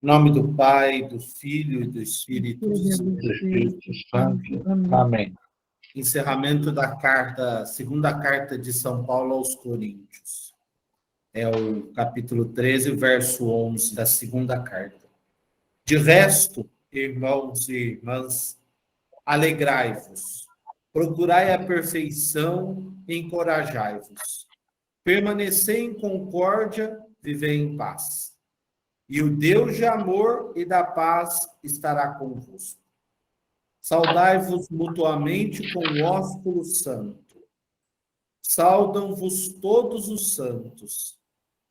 Em nome do Pai, do Filho e do Espírito Santo. Amém. Encerramento da segunda carta de São Paulo aos Coríntios. É o capítulo 13, verso 11 da segunda carta. De resto, irmãos e irmãs, alegrai-vos, procurai a perfeição e encorajai-vos. Permanecei em concórdia, vivei em paz. E o Deus de amor e da paz estará convosco. Saudai-vos mutuamente com o ósculo santo. Saudam-vos todos os santos.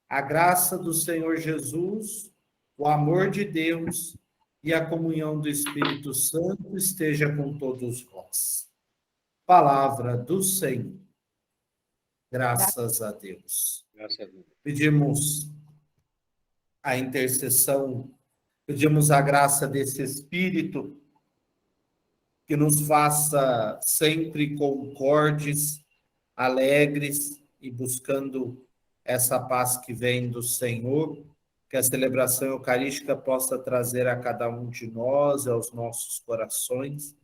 A graça do Senhor Jesus, o amor de Deus e a comunhão do Espírito Santo esteja com todos vós. Palavra do Senhor. Graças a Deus. Pedimos a intercessão, pedimos a graça desse Espírito que nos faça sempre concordes, alegres e buscando essa paz que vem do Senhor, que a celebração eucarística possa trazer a cada um de nós, aos nossos corações,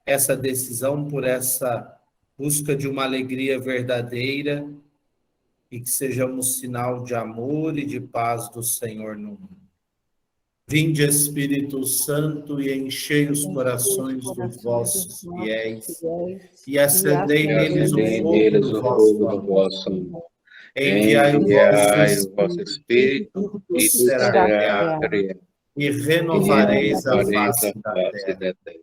essa decisão por essa busca de uma alegria verdadeira e que sejamos sinal de amor e de paz do Senhor no mundo. Vinde, Espírito Santo, e enchei os corações dos vossos fiéis, e acendei neles o fogo do vosso amor. Enviai o vosso Espírito, e será criado, e renovareis a face da terra.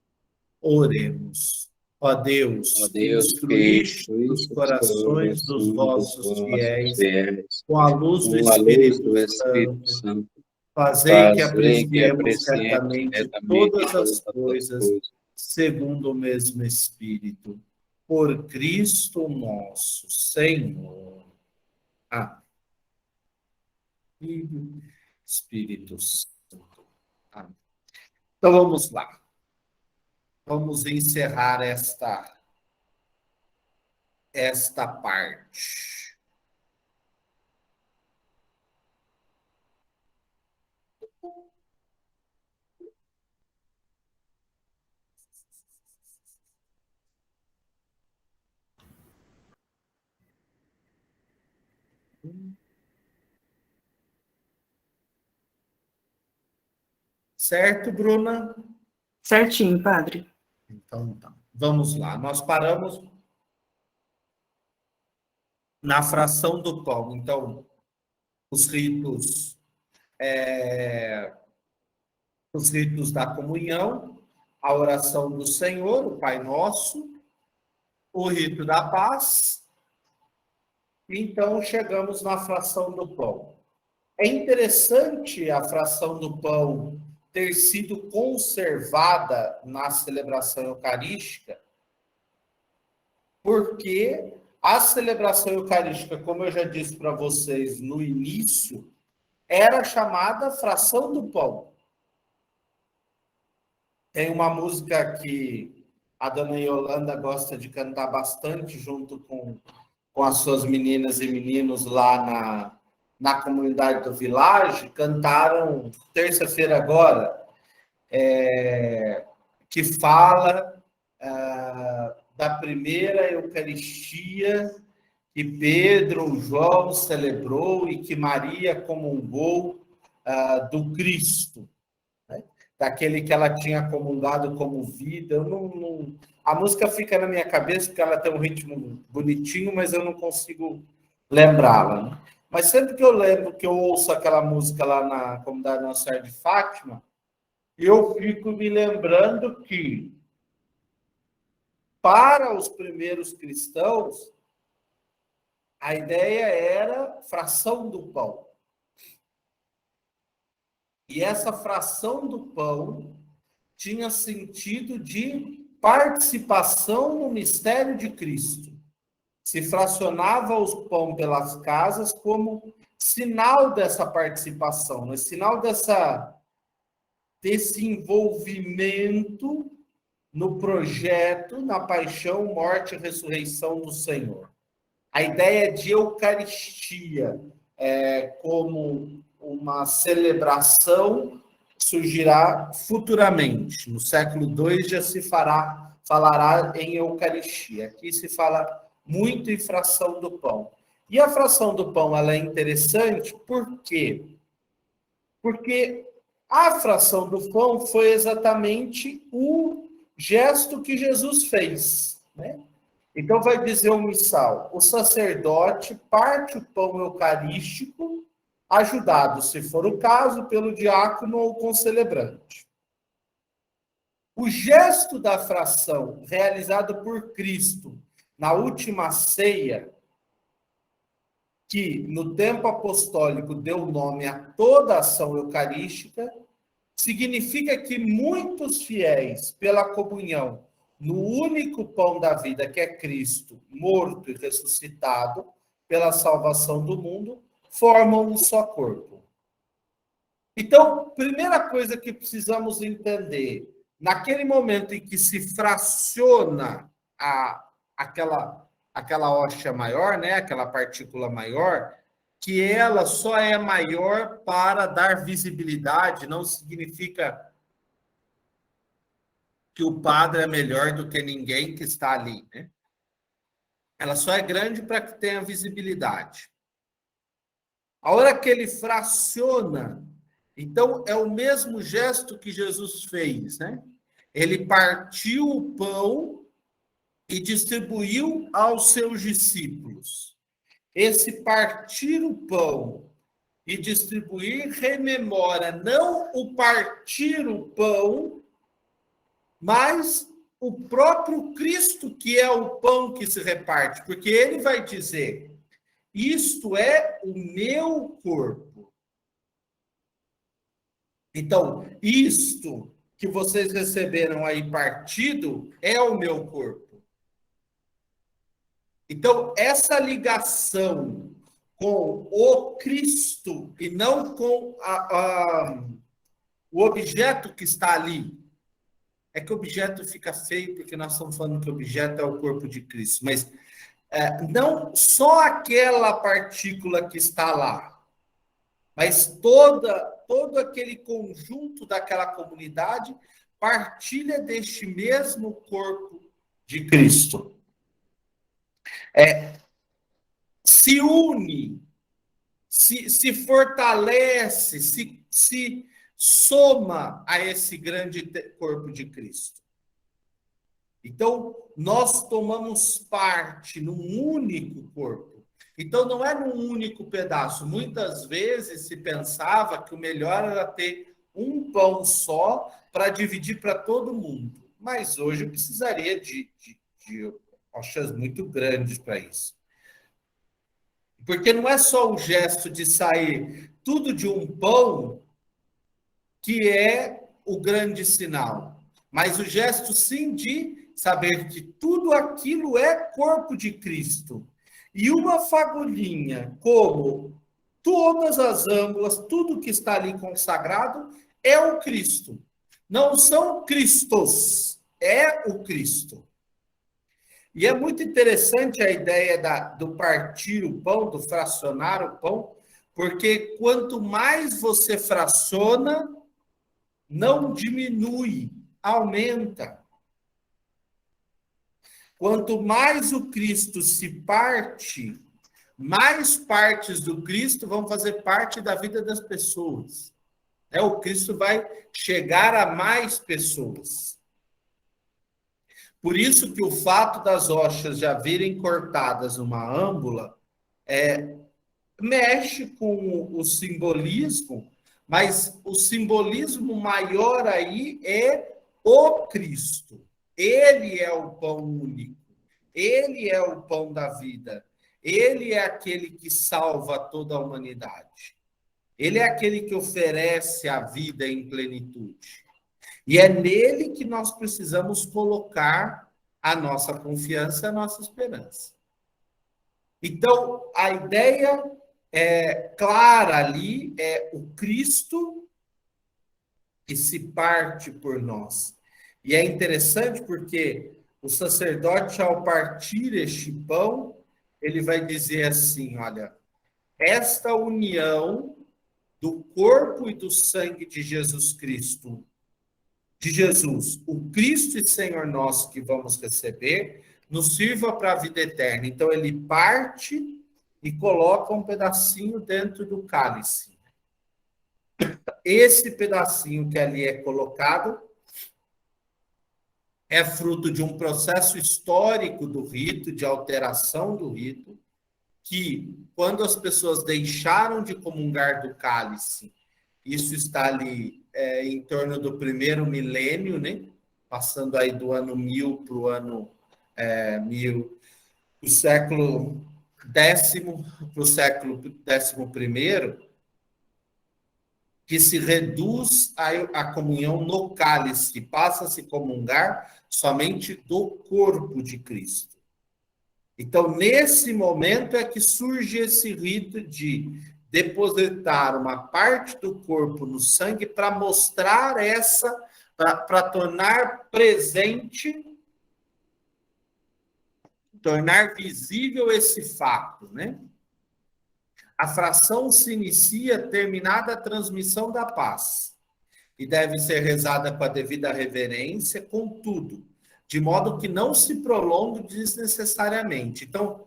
Oremos. Ó Deus, que instruíste os corações dos vossos fiéis com a luz do Espírito Santo, fazei que apreciemos certamente todas as coisas segundo o mesmo Espírito. Por Cristo nosso Senhor. Amém. Filho, Espírito Santo. Amém. Então vamos lá. Vamos encerrar esta parte. Certo, Bruna? Certinho, padre. Então, tá. Vamos lá. Nós paramos na fração do pão. Então, os ritos da comunhão, a oração do Senhor, o Pai Nosso, o rito da paz. Então, chegamos na fração do pão. É interessante a fração do pão ter sido conservada na celebração eucarística, porque a celebração eucarística, como eu já disse para vocês no início, era chamada fração do pão. Tem uma música que a dona Yolanda gosta de cantar bastante junto com as suas meninas e meninos lá na comunidade do Village, cantaram terça-feira agora, que fala da primeira Eucaristia que Pedro, João celebrou e que Maria comungou do Cristo, né? Daquele que ela tinha comungado como vida. A música fica na minha cabeça porque ela tem um ritmo bonitinho, mas eu não consigo lembrá-la, né? Mas sempre que eu lembro, que eu ouço aquela música lá na comunidade Nossa Senhora de Fátima, eu fico me lembrando que, para os primeiros cristãos, a ideia era fração do pão. E essa fração do pão tinha sentido de participação no mistério de Cristo. Se fracionava o pão pelas casas como sinal dessa participação, né? Sinal desse envolvimento no projeto, na paixão, morte e ressurreição do Senhor. A ideia de Eucaristia como uma celebração surgirá futuramente. No século II já se falará em Eucaristia. Aqui se fala muito em fração do pão. E a fração do pão ela é interessante por quê? Porque a fração do pão foi exatamente o gesto que Jesus fez, né? Então vai dizer o missal, o sacerdote parte o pão eucarístico, ajudado, se for o caso, pelo diácono ou concelebrante. O gesto da fração realizado por Cristo na última ceia, que no tempo apostólico deu nome a toda a ação eucarística, significa que muitos fiéis, pela comunhão no único pão da vida, que é Cristo, morto e ressuscitado pela salvação do mundo, formam um só corpo. Então, primeira coisa que precisamos entender, naquele momento em que se fraciona aquela hóstia maior, né, aquela partícula maior, que ela só é maior para dar visibilidade, não significa que o padre é melhor do que ninguém que está ali, né? Ela só é grande para que tenha visibilidade. A hora que ele fraciona, então é o mesmo gesto que Jesus fez, né? Ele partiu o pão e distribuiu aos seus discípulos. Esse partir o pão e distribuir rememora não o partir o pão, mas o próprio Cristo, que é o pão que se reparte, porque ele vai dizer, isto é o meu corpo. Então, isto que vocês receberam aí partido é o meu corpo. Então, essa ligação com o Cristo e não com o objeto que está ali. É que o objeto fica feio porque nós estamos falando que o objeto é o corpo de Cristo, mas não só aquela partícula que está lá, mas todo aquele conjunto daquela comunidade partilha deste mesmo corpo de Cristo. Se une, se fortalece, se soma a esse grande corpo de Cristo. Então, nós tomamos parte num único corpo. Então, não é num único pedaço. Muitas vezes se pensava que o melhor era ter um pão só para dividir para todo mundo. Mas hoje eu precisaria de hóstias muito grandes para isso. Porque não é só o gesto de sair tudo de um pão que é o grande sinal, mas o gesto sim de saber que tudo aquilo é corpo de Cristo. E uma fagulhinha, como todas as âmbulas, tudo que está ali consagrado, é o Cristo. Não são Cristos, é o Cristo. E é muito interessante a ideia do partir o pão, do fracionar o pão, porque quanto mais você fraciona, não diminui, aumenta. Quanto mais o Cristo se parte, mais partes do Cristo vão fazer parte da vida das pessoas. O Cristo vai chegar a mais pessoas. Por isso que o fato das hóstias já virem cortadas numa âmbula mexe com o simbolismo, mas o simbolismo maior aí é o Cristo. Ele é o pão único. Ele é o pão da vida. Ele é aquele que salva toda a humanidade. Ele é aquele que oferece a vida em plenitude. E é nele que nós precisamos colocar a nossa confiança, a nossa esperança. Então, a ideia clara ali é o Cristo que se parte por nós. E é interessante porque o sacerdote, ao partir este pão, ele vai dizer assim, olha, esta união do corpo e do sangue de Jesus Cristo, de Jesus, o Cristo e Senhor nosso que vamos receber, nos sirva para a vida eterna. Então ele parte e coloca um pedacinho dentro do cálice. Esse pedacinho que ali é colocado é fruto de um processo histórico do rito, de alteração do rito, que quando as pessoas deixaram de comungar do cálice, isso está ali em torno do primeiro milênio, né? Passando aí do ano 1000 para o ano 1000, do século X para o século XI, que se reduz a comunhão no cálice, passa a se comungar somente do corpo de Cristo. Então, nesse momento é que surge esse rito de depositar uma parte do corpo no sangue para mostrar para tornar presente, tornar visível esse fato, né? A fração se inicia terminada a transmissão da paz e deve ser rezada com a devida reverência, contudo, de modo que não se prolongue desnecessariamente. Então,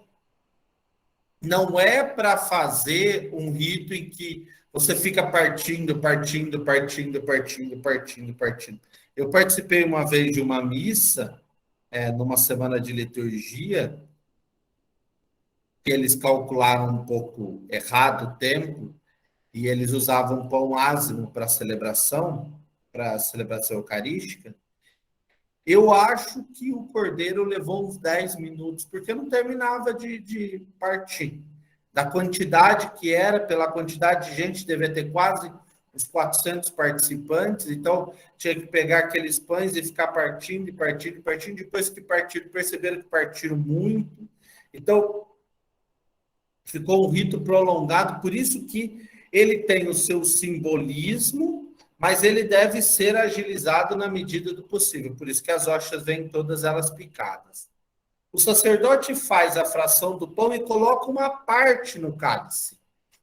não é para fazer um rito em que você fica partindo. Eu participei uma vez de uma missa, numa semana de liturgia, que eles calcularam um pouco errado o tempo, e eles usavam pão ázimo para a celebração eucarística. Eu acho que o cordeiro levou uns 10 minutos, porque não terminava de partir. Da quantidade que era, pela quantidade de gente, devia ter quase uns 400 participantes, então tinha que pegar aqueles pães e ficar partindo. Depois que partiram, perceberam que partiram muito. Então, ficou um rito prolongado, por isso que ele tem o seu simbolismo, mas ele deve ser agilizado na medida do possível. Por isso que as hóstias vêm todas elas picadas. O sacerdote faz a fração do pão e coloca uma parte no cálice,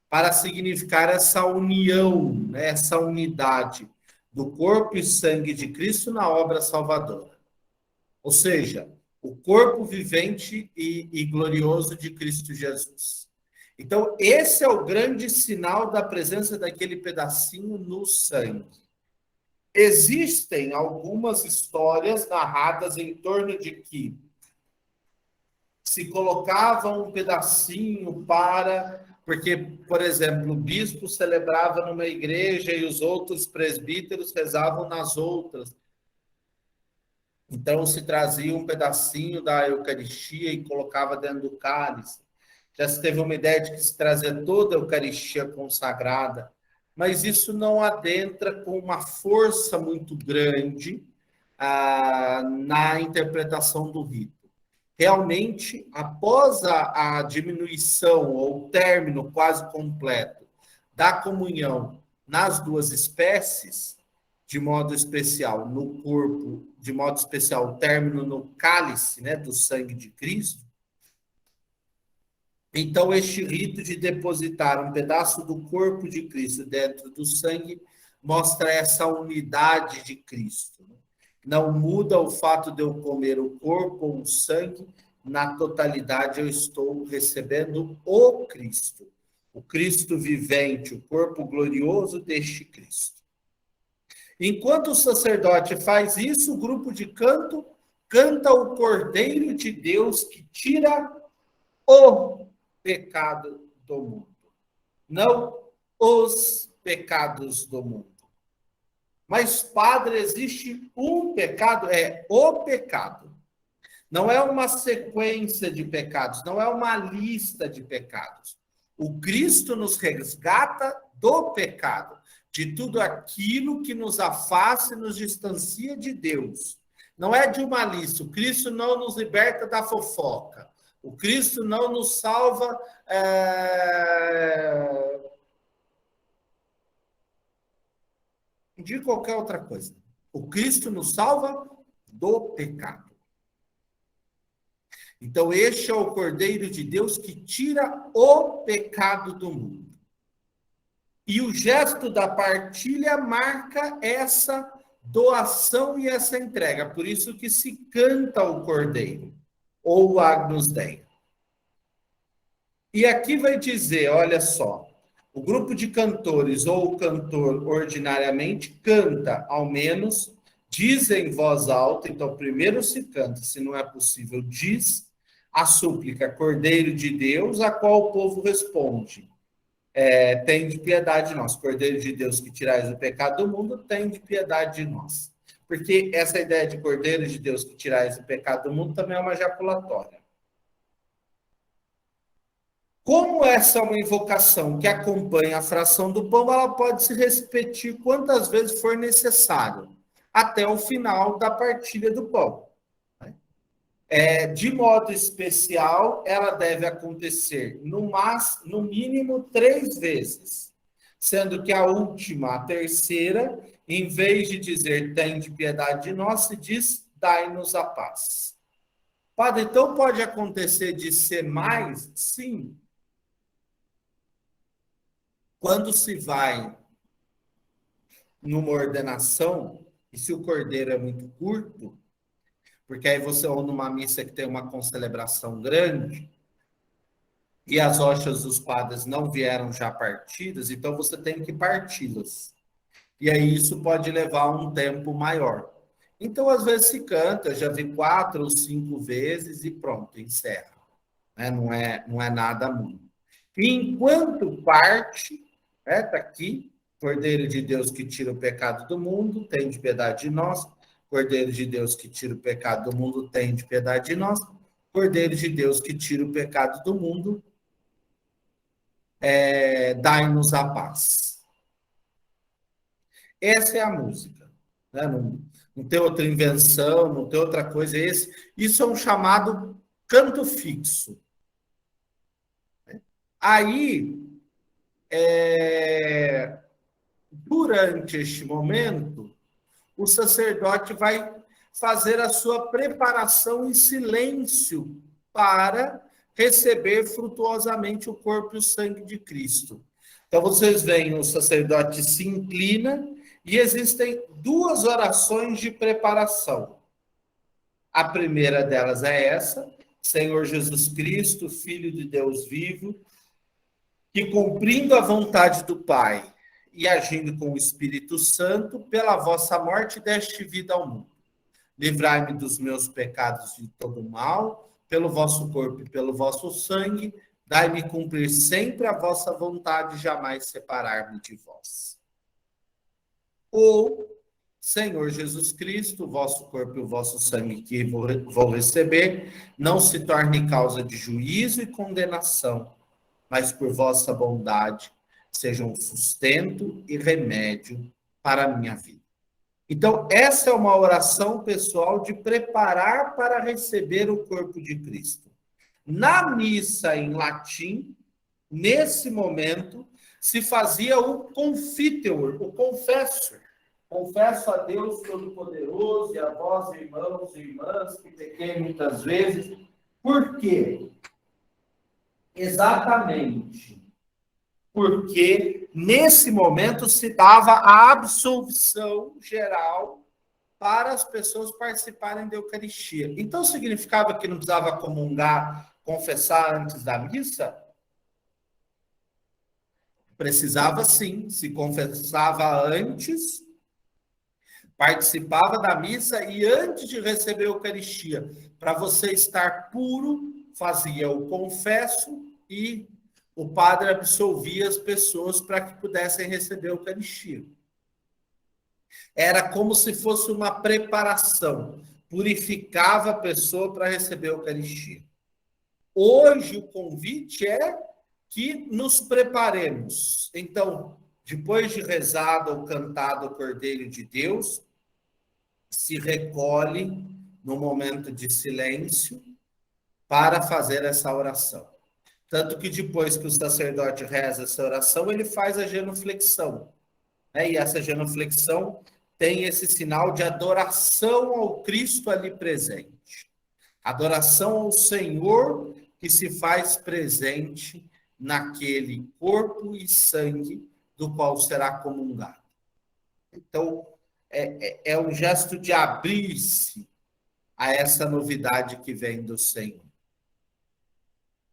para significar essa união, né, essa unidade do corpo e sangue de Cristo na obra salvadora. Ou seja, o corpo vivente e glorioso de Cristo Jesus. Então, esse é o grande sinal da presença daquele pedacinho no sangue. Existem algumas histórias narradas em torno de que se colocava um pedacinho porque, por exemplo, o bispo celebrava numa igreja e os outros presbíteros rezavam nas outras. Então, se trazia um pedacinho da Eucaristia e colocava dentro do cálice. Já se teve uma ideia de que se trazia toda a Eucaristia consagrada, mas isso não adentra com uma força muito grande na interpretação do rito. Realmente, após a diminuição ou término quase completo da comunhão nas duas espécies, de modo especial no corpo, de modo especial o término no cálice, né, do sangue de Cristo, então este rito de depositar um pedaço do corpo de Cristo dentro do sangue mostra essa unidade de Cristo. Não muda o fato de eu comer o corpo ou o sangue, na totalidade eu estou recebendo o Cristo vivente, o corpo glorioso deste Cristo. Enquanto o sacerdote faz isso, o grupo de canto canta o Cordeiro de Deus que tira o pecado do mundo, não os pecados do mundo. Mas, Padre, existe um pecado, é o pecado. Não é uma sequência de pecados, não é uma lista de pecados. O Cristo nos resgata do pecado, de tudo aquilo que nos afasta e nos distancia de Deus. Não é de uma lista. O Cristo não nos liberta da fofoca. O Cristo não nos salva de qualquer outra coisa. O Cristo nos salva do pecado. Então, este é o Cordeiro de Deus que tira o pecado do mundo. E o gesto da partilha marca essa doação e essa entrega. Por isso que se canta o Cordeiro, ou o Agnus Dei. E aqui vai dizer, olha só, o grupo de cantores ou o cantor ordinariamente canta, ao menos, diz em voz alta, então primeiro se canta, se não é possível, diz a súplica, Cordeiro de Deus, a qual o povo responde. Tem de piedade de nós. Cordeiro de Deus que tirais o pecado do mundo, tem de piedade de nós. Porque essa ideia de Cordeiro de Deus que tirais o pecado do mundo também é uma ejaculatória. Como essa é uma invocação que acompanha a fração do pão, ela pode se repetir quantas vezes for necessário, até o final da partilha do pão. De modo especial, ela deve acontecer no mínimo 3 vezes, sendo que a última, a terceira, em vez de dizer tende piedade de nós, se diz dai-nos a paz. Padre, então pode acontecer de ser mais? Sim. Quando se vai numa ordenação, e se o cordeiro é muito curto, porque aí você ou numa missa que tem uma concelebração grande, e as hóstias dos padres não vieram já partidas, então você tem que parti-las. E aí isso pode levar um tempo maior. Então, às vezes se canta, eu já vi 4 ou 5 vezes e pronto, encerra. Não é nada muito. E enquanto parte, está aqui, Cordeiro de Deus que tira o pecado do mundo, tem de piedade de nós. Cordeiro de Deus que tira o pecado do mundo, tem de piedade de nós. Cordeiro de Deus que tira o pecado do mundo, dai-nos a paz. Essa é a música. Não tem outra invenção, não tem outra coisa. Isso é um chamado canto fixo. Aí, durante este momento, o sacerdote vai fazer a sua preparação em silêncio para receber frutuosamente o corpo e o sangue de Cristo. Então, vocês veem, o sacerdote se inclina e existem 2 orações de preparação. A primeira delas é essa, Senhor Jesus Cristo, Filho de Deus vivo, que cumprindo a vontade do Pai e agindo com o Espírito Santo, pela vossa morte deste vida ao mundo. Livrai-me dos meus pecados de todo mal, pelo vosso corpo e pelo vosso sangue, dai-me cumprir sempre a vossa vontade e jamais separar-me de vós. Ou, Senhor Jesus Cristo, o vosso corpo e o vosso sangue que vou receber, não se torne causa de juízo e condenação, mas por vossa bondade sejam sustento e remédio para a minha vida. Então, essa é uma oração pessoal de preparar para receber o corpo de Cristo. Na missa em latim, nesse momento, se fazia o confiteor, o confessor. Confesso a Deus Todo-Poderoso e a vós, irmãos e irmãs, que pequei muitas vezes. Por quê? Exatamente porque nesse momento se dava a absolvição geral para as pessoas participarem da Eucaristia. Então significava que não precisava comungar, confessar antes da missa? Precisava sim, se confessava antes, participava da missa e antes de receber a Eucaristia, para você estar puro, fazia o confesso e o padre absolvia as pessoas para que pudessem receber a Eucaristia. Era como se fosse uma preparação, purificava a pessoa para receber a Eucaristia. Hoje o convite é que nos preparemos. Então, depois de rezado ou cantado o Cordeiro de Deus, se recolhe no momento de silêncio para fazer essa oração. Tanto que depois que o sacerdote reza essa oração, ele faz a genuflexão. E essa genuflexão tem esse sinal de adoração ao Cristo ali presente. Adoração ao Senhor que se faz presente naquele corpo e sangue do qual será comungado. Então, é um gesto de abrir-se a essa novidade que vem do Senhor.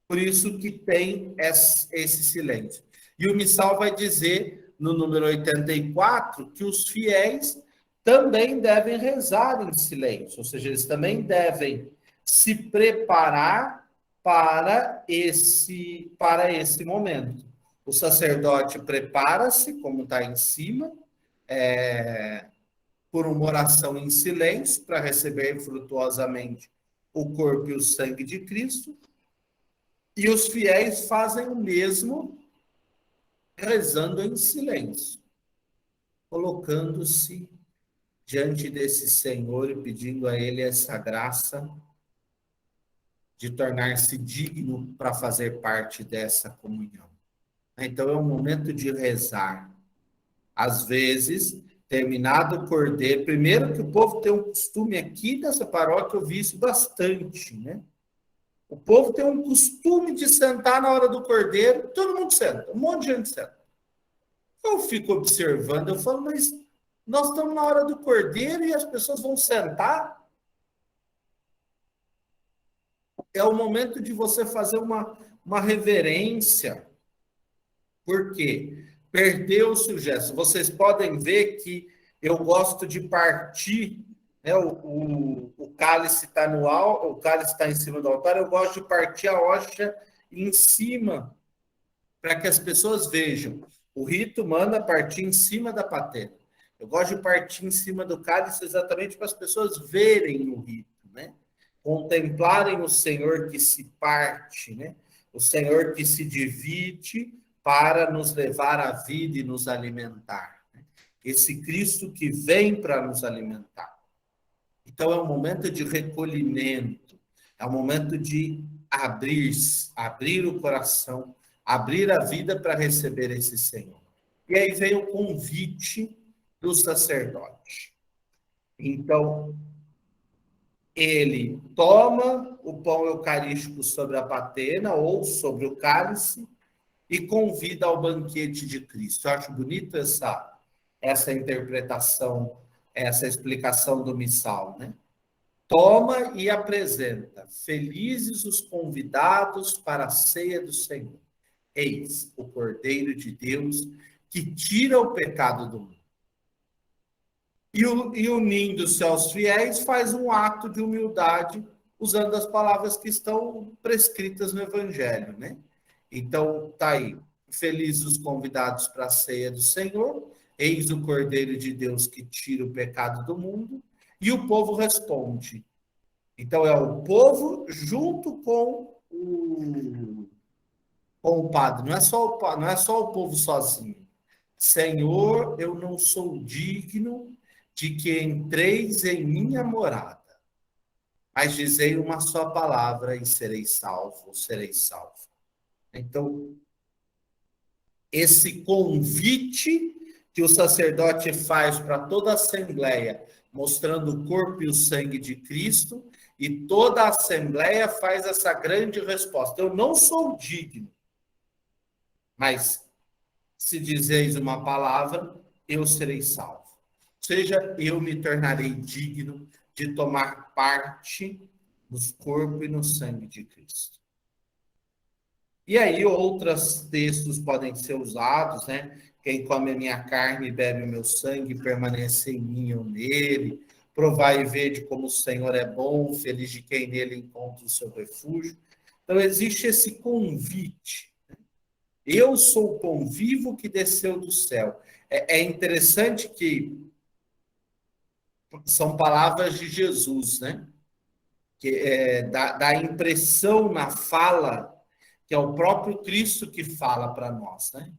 Por isso que tem esse silêncio. E o missal vai dizer, no número 84, que os fiéis também devem rezar em silêncio, ou seja, eles também devem se preparar para esse momento. O sacerdote prepara-se, como está em cima, por uma oração em silêncio, para receber frutuosamente o corpo e o sangue de Cristo, e os fiéis fazem o mesmo, rezando em silêncio, colocando-se diante desse Senhor e pedindo a Ele essa graça de tornar-se digno para fazer parte dessa comunhão. Então é um momento de rezar. Às vezes, terminado o cordeiro, primeiro que o povo tem um costume aqui nessa paróquia, eu vi isso bastante, né? O povo tem um costume de sentar na hora do cordeiro, todo mundo senta, um monte de gente senta. Eu fico observando, eu falo, mas nós estamos na hora do cordeiro e as pessoas vão sentar? É o momento de você fazer uma reverência. Por quê? Perdeu-se o gesto. Vocês podem ver que eu gosto de partir, né? O cálice está no alto, o cálice está em cima do altar, eu gosto de partir a hóstia em cima, para que as pessoas vejam. O rito manda partir em cima da patena. Eu gosto de partir em cima do cálice exatamente para as pessoas verem o rito, né? Contemplarem o Senhor que se parte, né? O Senhor que se divide para nos levar à vida e nos alimentar. Esse Cristo que vem para nos alimentar. Então, é um momento de recolhimento, é um momento de abrir o coração, abrir a vida para receber esse Senhor. E aí vem o convite do sacerdote. Então, ele toma o pão eucarístico sobre a patena ou sobre o cálice e convida ao banquete de Cristo. Eu acho bonito essa interpretação, essa explicação do missal, né? Toma e apresenta. Felizes os convidados para a ceia do Senhor. Eis o Cordeiro de Deus que tira o pecado do mundo. E unindo-se aos fiéis, faz um ato de humildade, usando as palavras que estão prescritas no Evangelho, né? Então, tá aí. Felizes os convidados para a ceia do Senhor. Eis o Cordeiro de Deus que tira o pecado do mundo. E o povo responde. Então, é o povo junto com o padre. Não é só o povo sozinho. Senhor, eu não sou digno de que entreis em minha morada, mas dizei uma só palavra e serei salvo, serei salvo. Então, esse convite que o sacerdote faz para toda a assembleia, mostrando o corpo e o sangue de Cristo, e toda a assembleia faz essa grande resposta. Eu não sou digno, mas se dizeis uma palavra, eu serei salvo. Ou seja, eu me tornarei digno de tomar parte no corpo e no sangue de Cristo. E aí outros textos podem ser usados, né? Quem come a minha carne e bebe o meu sangue, permanece em mim e eu nele. Provai e vede como o Senhor é bom, feliz de quem nele encontra o seu refúgio. Então existe esse convite. Eu sou o pão vivo que desceu do céu. É interessante que são palavras de Jesus, né? Que dá impressão na fala que é o próprio Cristo que fala para nós, né?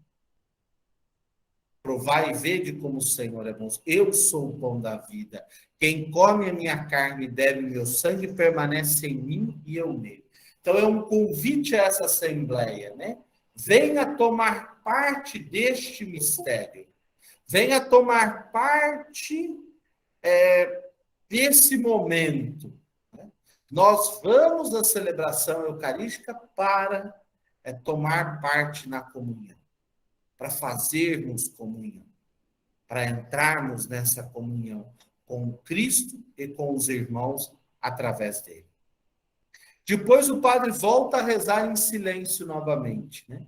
Provai e vede como o Senhor é bom. Eu sou o pão da vida. Quem come a minha carne e bebe o meu sangue permanece em mim e eu nele. Então é um convite a essa assembleia, né? Venha tomar parte deste mistério. Venha tomar parte desse momento. Né? Nós vamos à celebração eucarística para tomar parte na comunhão. para fazermos comunhão, para entrarmos nessa comunhão com Cristo e com os irmãos através dele. Depois o padre volta a rezar em silêncio novamente, né?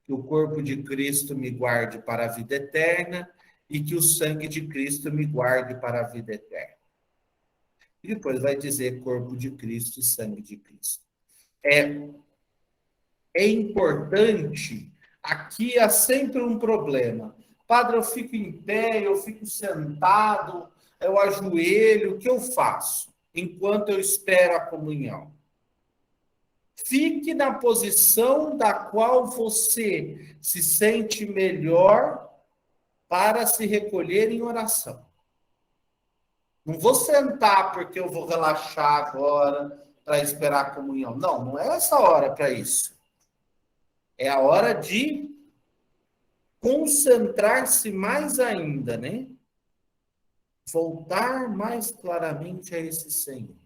Que o corpo de Cristo me guarde para a vida eterna e que o sangue de Cristo me guarde para a vida eterna. E depois vai dizer corpo de Cristo e sangue de Cristo. É importante, aqui há sempre um problema. Padre, eu fico em pé, eu fico sentado, eu ajoelho, o que eu faço enquanto eu espero a comunhão? Fique na posição da qual você se sente melhor para se recolher em oração. Não vou sentar porque eu vou relaxar agora para esperar a comunhão. Não, não é essa hora para isso. É a hora de concentrar-se mais ainda, né? Voltar mais claramente a esse Senhor.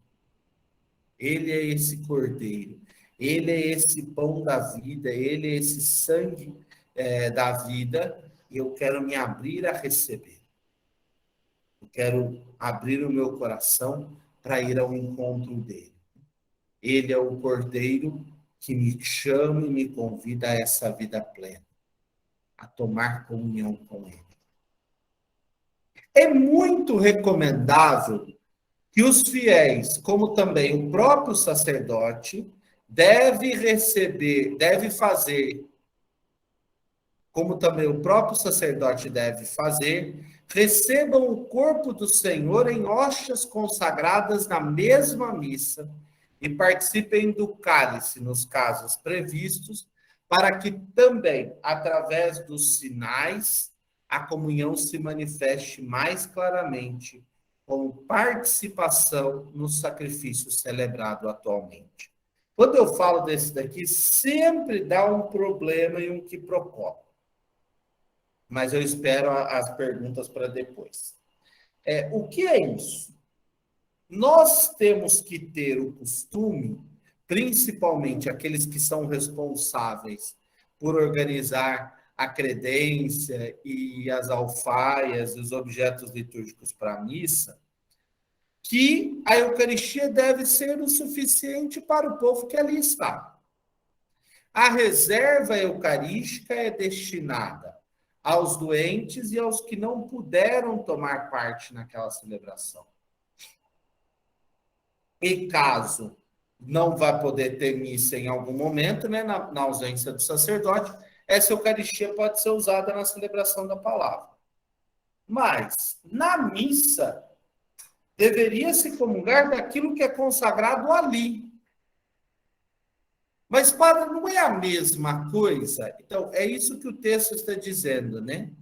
Ele é esse Cordeiro. Ele é esse pão da vida. Ele é esse sangue da vida. E eu quero me abrir a receber. Eu quero abrir o meu coração para ir ao encontro dele. Ele é o Cordeiro que me chama e me convida a essa vida plena, a tomar comunhão com ele. É muito recomendável que os fiéis, como também o próprio sacerdote, recebam o corpo do Senhor em hóstias consagradas na mesma missa e participem do cálice nos casos previstos, para que também, através dos sinais, a comunhão se manifeste mais claramente como participação no sacrifício celebrado atualmente. Quando eu falo desse daqui, sempre dá um problema e um quiprocó. Mas eu espero as perguntas para depois. O que é isso? Nós temos que ter o costume, principalmente aqueles que são responsáveis por organizar a credência e as alfaias e os objetos litúrgicos para a missa, que a Eucaristia deve ser o suficiente para o povo que ali está. A reserva eucarística é destinada aos doentes e aos que não puderam tomar parte naquela celebração. E caso não vá poder ter missa em algum momento, né, na ausência do sacerdote, essa Eucaristia pode ser usada na celebração da palavra. Mas, na missa, deveria se comungar daquilo que é consagrado ali. Mas, padre, não é a mesma coisa? Então, é isso que o texto está dizendo, né?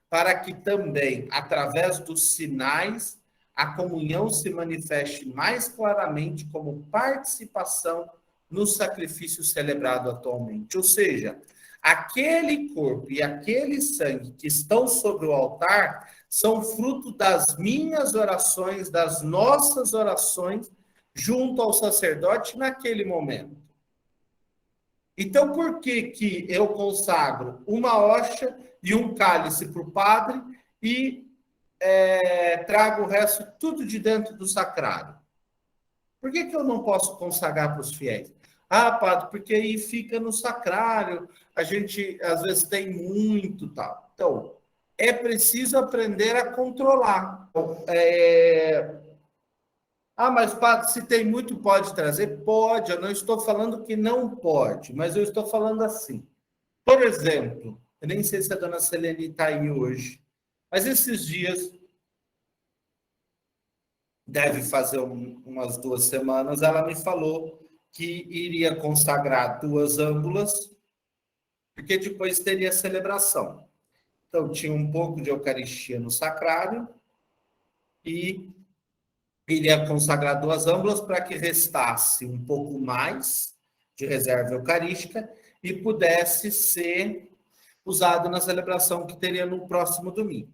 Para que também, através dos sinais, a comunhão se manifeste mais claramente como participação no sacrifício celebrado atualmente. Ou seja, aquele corpo e aquele sangue que estão sobre o altar são fruto das minhas orações, das nossas orações, junto ao sacerdote naquele momento. Então, por que eu consagro uma hóstia e um cálice para o padre e trago o resto tudo de dentro do sacrário? Por que eu não posso consagrar para os fiéis? Ah, padre, porque aí fica no sacrário, a gente às vezes tem muito tal. Então, é preciso aprender a controlar. Mas padre, se tem muito, pode trazer? Pode, eu não estou falando que não pode, mas eu estou falando assim. Por exemplo, eu nem sei se a dona Selene está aí hoje, mas esses dias, deve fazer umas 2 semanas, ela me falou que iria consagrar 2 âmbulas, porque depois teria celebração. Então, tinha um pouco de Eucaristia no sacrário e iria consagrar 2 âmbulas para que restasse um pouco mais de reserva eucarística e pudesse ser usado na celebração que teria no próximo domingo.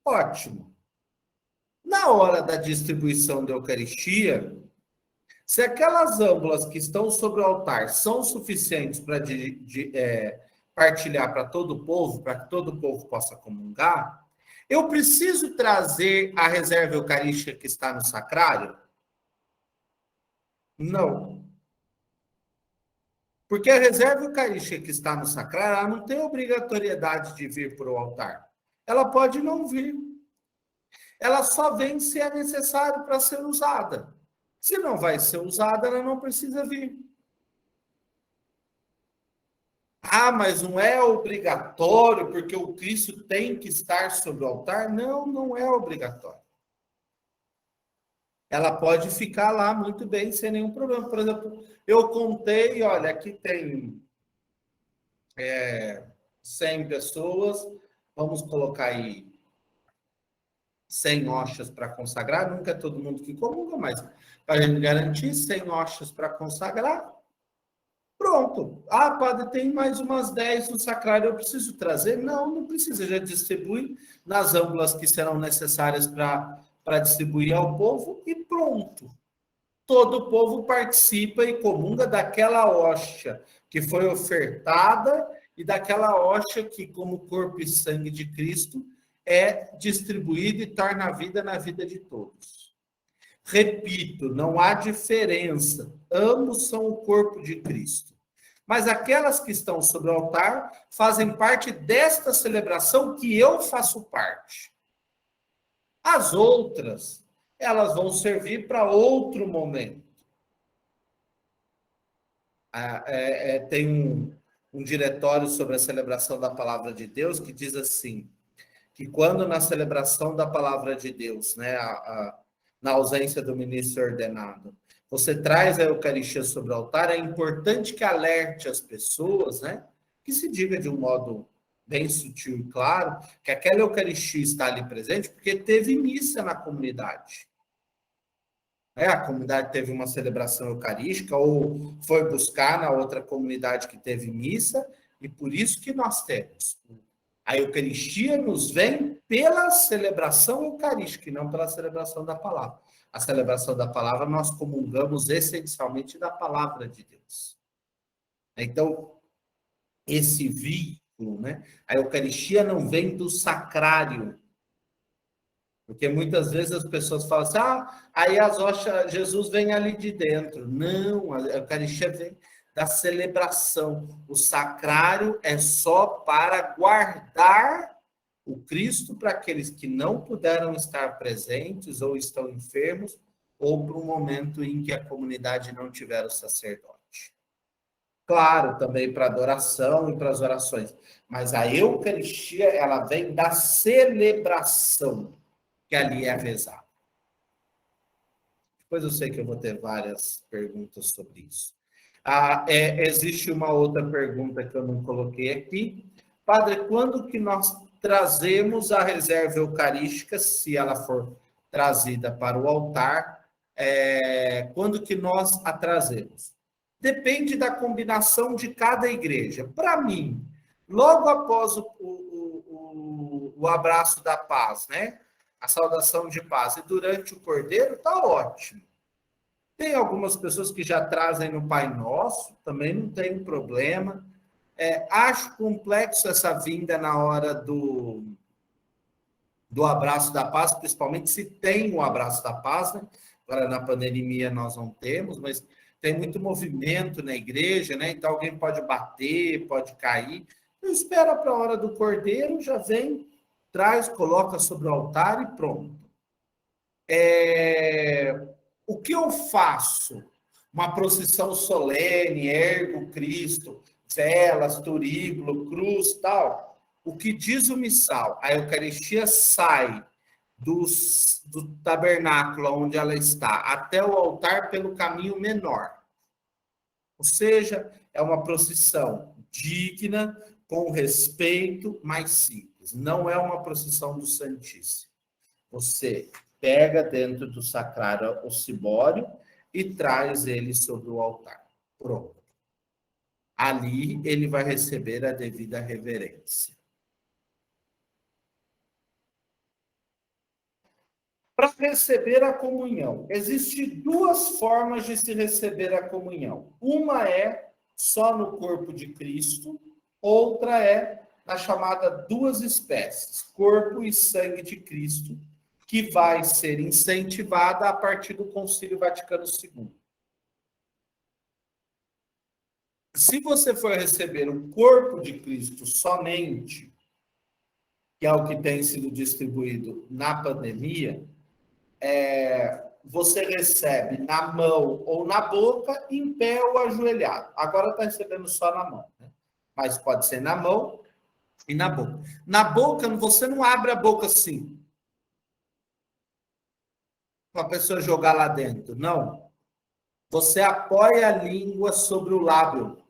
Ótimo. Na hora da distribuição da Eucaristia, se aquelas âmbulas que estão sobre o altar são suficientes para partilhar para todo o povo, para que todo o povo possa comungar, eu preciso trazer a reserva eucarística que está no sacrário? Não. Porque a reserva eucarística que está no sacrário, ela não tem obrigatoriedade de vir para o altar. Ela pode não vir. Ela só vem se é necessário para ser usada. Se não vai ser usada, ela não precisa vir. Ah, mas não é obrigatório, porque o Cristo tem que estar sobre o altar? Não, não é obrigatório. Ela pode ficar lá muito bem, sem nenhum problema. Por exemplo, eu contei, olha, aqui tem 100 pessoas, vamos colocar aí 100 hostias para consagrar, nunca é todo mundo que comunga, mas para a gente garantir 100 hostias para consagrar, pronto. Ah, padre, tem mais umas 10 no sacrário, eu preciso trazer? Não, não precisa, já distribui nas âmbulas que serão necessárias para distribuir ao povo e pronto. Todo o povo participa e comunga daquela hóstia que foi ofertada e daquela hóstia que, como corpo e sangue de Cristo, é distribuída e torna a vida na vida de todos. Repito, não há diferença. Ambos são o corpo de Cristo. Mas aquelas que estão sobre o altar fazem parte desta celebração que eu faço parte. As outras, elas vão servir para outro momento. Tem um diretório sobre a celebração da palavra de Deus que diz assim, que quando na celebração da palavra de Deus, né, na ausência do ministro ordenado, você traz a Eucaristia sobre o altar, é importante que alerte as pessoas, né, que se diga de um modo bem sutil e claro, que aquela Eucaristia está ali presente porque teve missa na comunidade. A comunidade teve uma celebração eucarística ou foi buscar na outra comunidade que teve missa, e por isso que nós temos. A Eucaristia nos vem pela celebração eucarística e não pela celebração da palavra. A celebração da palavra nós comungamos essencialmente da palavra de Deus. Então, esse vínculo, né? A Eucaristia não vem do sacrário. Porque muitas vezes as pessoas falam assim, aí as hóstias, Jesus vem ali de dentro. Não, a Eucaristia vem da celebração. O sacrário é só para guardar o Cristo para aqueles que não puderam estar presentes ou estão enfermos, ou para um momento em que a comunidade não tiver o sacerdote. Claro, também para adoração e para as orações. Mas a Eucaristia, ela vem da celebração que ali é rezado. Depois eu sei que eu vou ter várias perguntas sobre isso. Existe uma outra pergunta que eu não coloquei aqui. Padre, quando que nós trazemos a reserva eucarística, se ela for trazida para o altar, quando que nós a trazemos? Depende da combinação de cada igreja. Para mim, logo após o abraço da paz, né? A saudação de paz, e durante o cordeiro, está ótimo. Tem algumas pessoas que já trazem no Pai Nosso, também não tem problema. Acho complexo essa vinda na hora do abraço da paz, principalmente se tem o abraço da paz, né? Agora, na pandemia, nós não temos, mas tem muito movimento na igreja, né? Então, alguém pode bater, pode cair. Então, espera para a hora do cordeiro, já vem, traz, coloca sobre o altar e pronto. O que eu faço? Uma procissão solene, ergo Cristo, velas, turíbulo, cruz, tal. O que diz o missal? A Eucaristia sai do tabernáculo onde ela está até o altar pelo caminho menor. Ou seja, é uma procissão digna, com respeito, mais simples. Não é uma procissão do Santíssimo. Você pega dentro do sacrário o cibório e traz ele sobre o altar. Pronto. Ali ele vai receber a devida reverência. Para receber a comunhão, existem duas formas de se receber a comunhão. Uma é só no corpo de Cristo, outra é a chamada duas espécies, corpo e sangue de Cristo, que vai ser incentivada a partir do Concílio Vaticano II. Se você for receber o corpo de Cristo somente, que é o que tem sido distribuído na pandemia, você recebe na mão ou na boca, em pé ou ajoelhado. Agora está recebendo só na mão, né? Mas pode ser na mão e na boca. Na boca, você não abre a boca assim, para a pessoa jogar lá dentro. Não. Você apoia a língua sobre o lábio,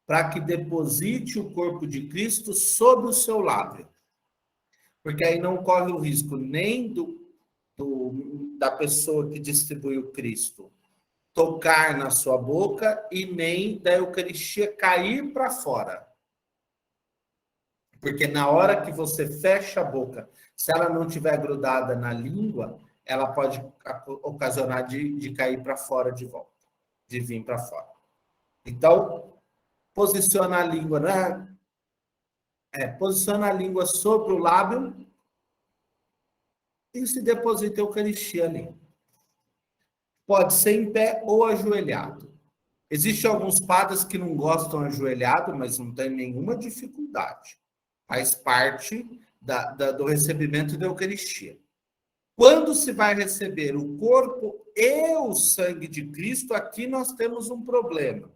para que deposite o corpo de Cristo sobre o seu lábio. Porque aí não corre o risco nem da pessoa que distribui o Cristo tocar na sua boca e nem da Eucaristia cair para fora. Porque na hora que você fecha a boca, se ela não estiver grudada na língua, ela pode ocasionar de cair para fora de volta, de vir para fora. Então, posiciona a língua, né? Posiciona a língua sobre o lábio e se deposita a Eucaristia ali. Pode ser em pé ou ajoelhado. Existem alguns padres que não gostam ajoelhado, mas não tem nenhuma dificuldade. Faz parte do recebimento da Eucaristia. Quando se vai receber o corpo e o sangue de Cristo, aqui nós temos um problema.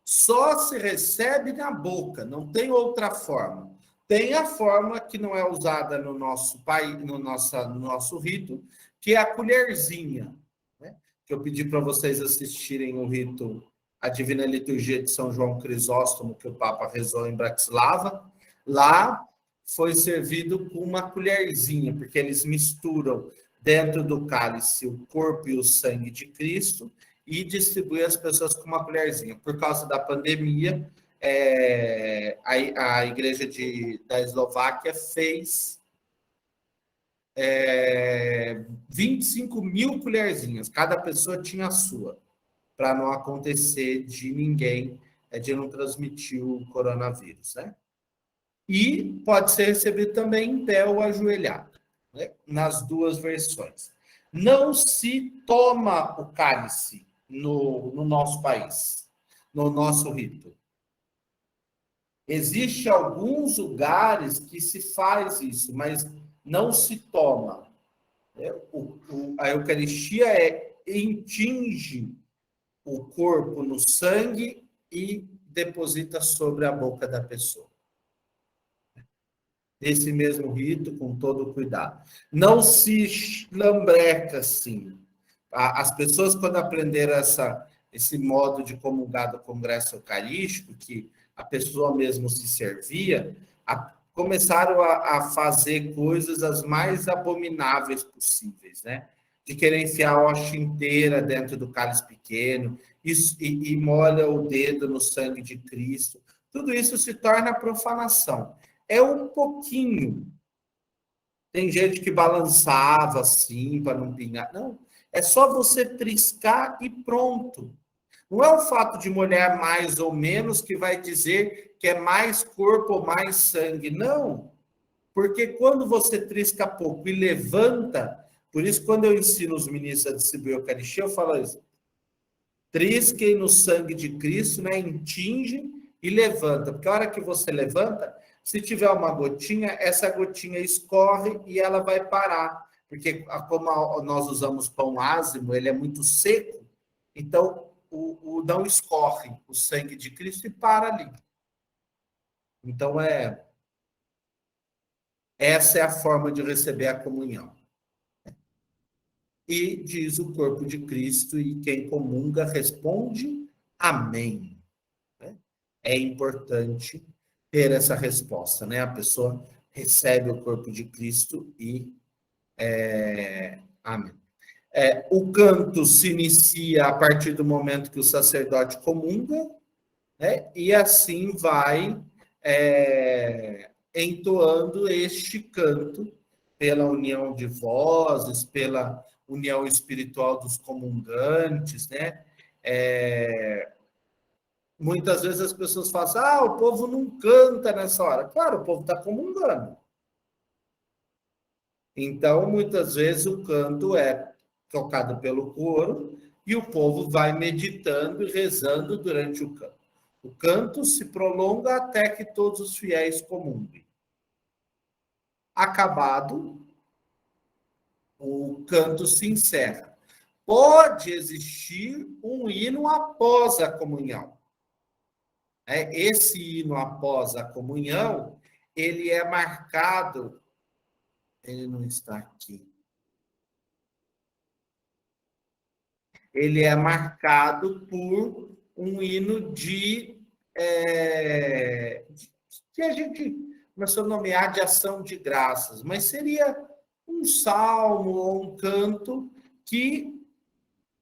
Só se recebe na boca, não tem outra forma. Tem a forma que não é usada no nosso país, no nosso rito, que é a colherzinha, né? Que eu pedi para vocês assistirem o rito, a Divina Liturgia de São João Crisóstomo, que o Papa rezou em Bratislava. Lá foi servido com uma colherzinha, porque eles misturam dentro do cálice o corpo e o sangue de Cristo e distribuem as pessoas com uma colherzinha. Por causa da pandemia, a igreja da Eslováquia fez 25 mil colherzinhas, cada pessoa tinha a sua, para não acontecer de ninguém, de não transmitir o coronavírus, né? E pode ser recebido também em pé ou ajoelhado, né? Nas duas versões. Não se toma o cálice no nosso país, no nosso rito. Existem alguns lugares que se faz isso, mas não se toma. A Eucaristia intinge o corpo no sangue e deposita sobre a boca da pessoa. Esse mesmo rito, com todo o cuidado. Não se lambreca assim. As pessoas, quando aprenderam esse modo de comungar do Congresso Eucarístico, que a pessoa mesmo se servia, começaram a fazer coisas as mais abomináveis possíveis, né? De querer enfiar a hóstia inteira dentro do cálice pequeno e molha o dedo no sangue de Cristo. Tudo isso se torna profanação. É um pouquinho. Tem gente que balançava assim para não pingar. Não, é só você triscar e pronto. Não é o fato de molhar mais ou menos que vai dizer que é mais corpo ou mais sangue. Não. Porque quando você trisca pouco e levanta, por isso quando eu ensino os ministros a distribuir a Eucaristia, eu falo isso. Trisquem no sangue de Cristo, né? Intinge e levanta. Porque a hora que você levanta, se tiver uma gotinha, essa gotinha escorre e ela vai parar. Porque como nós usamos pão ázimo, ele é muito seco, então não escorre o sangue de Cristo e para ali. Então, essa é a forma de receber a comunhão. E diz o corpo de Cristo, e quem comunga responde amém. É importante ter essa resposta, né? A pessoa recebe o corpo de Cristo e amém. O canto se inicia a partir do momento que o sacerdote comunga, né? E assim vai entoando este canto pela união de vozes, pela união espiritual dos comungantes, né? muitas vezes as pessoas falam assim, o povo não canta nessa hora. Claro, o povo está comungando. Então, muitas vezes o canto é tocado pelo coro e o povo vai meditando e rezando durante o canto. O canto se prolonga até que todos os fiéis comunguem. Acabado, o canto se encerra. Pode existir um hino após a comunhão. Esse hino após a comunhão, ele é marcado... Ele não está aqui. Ele é marcado por um hino que a gente começou a nomear de ação de graças, mas seria um salmo ou um canto que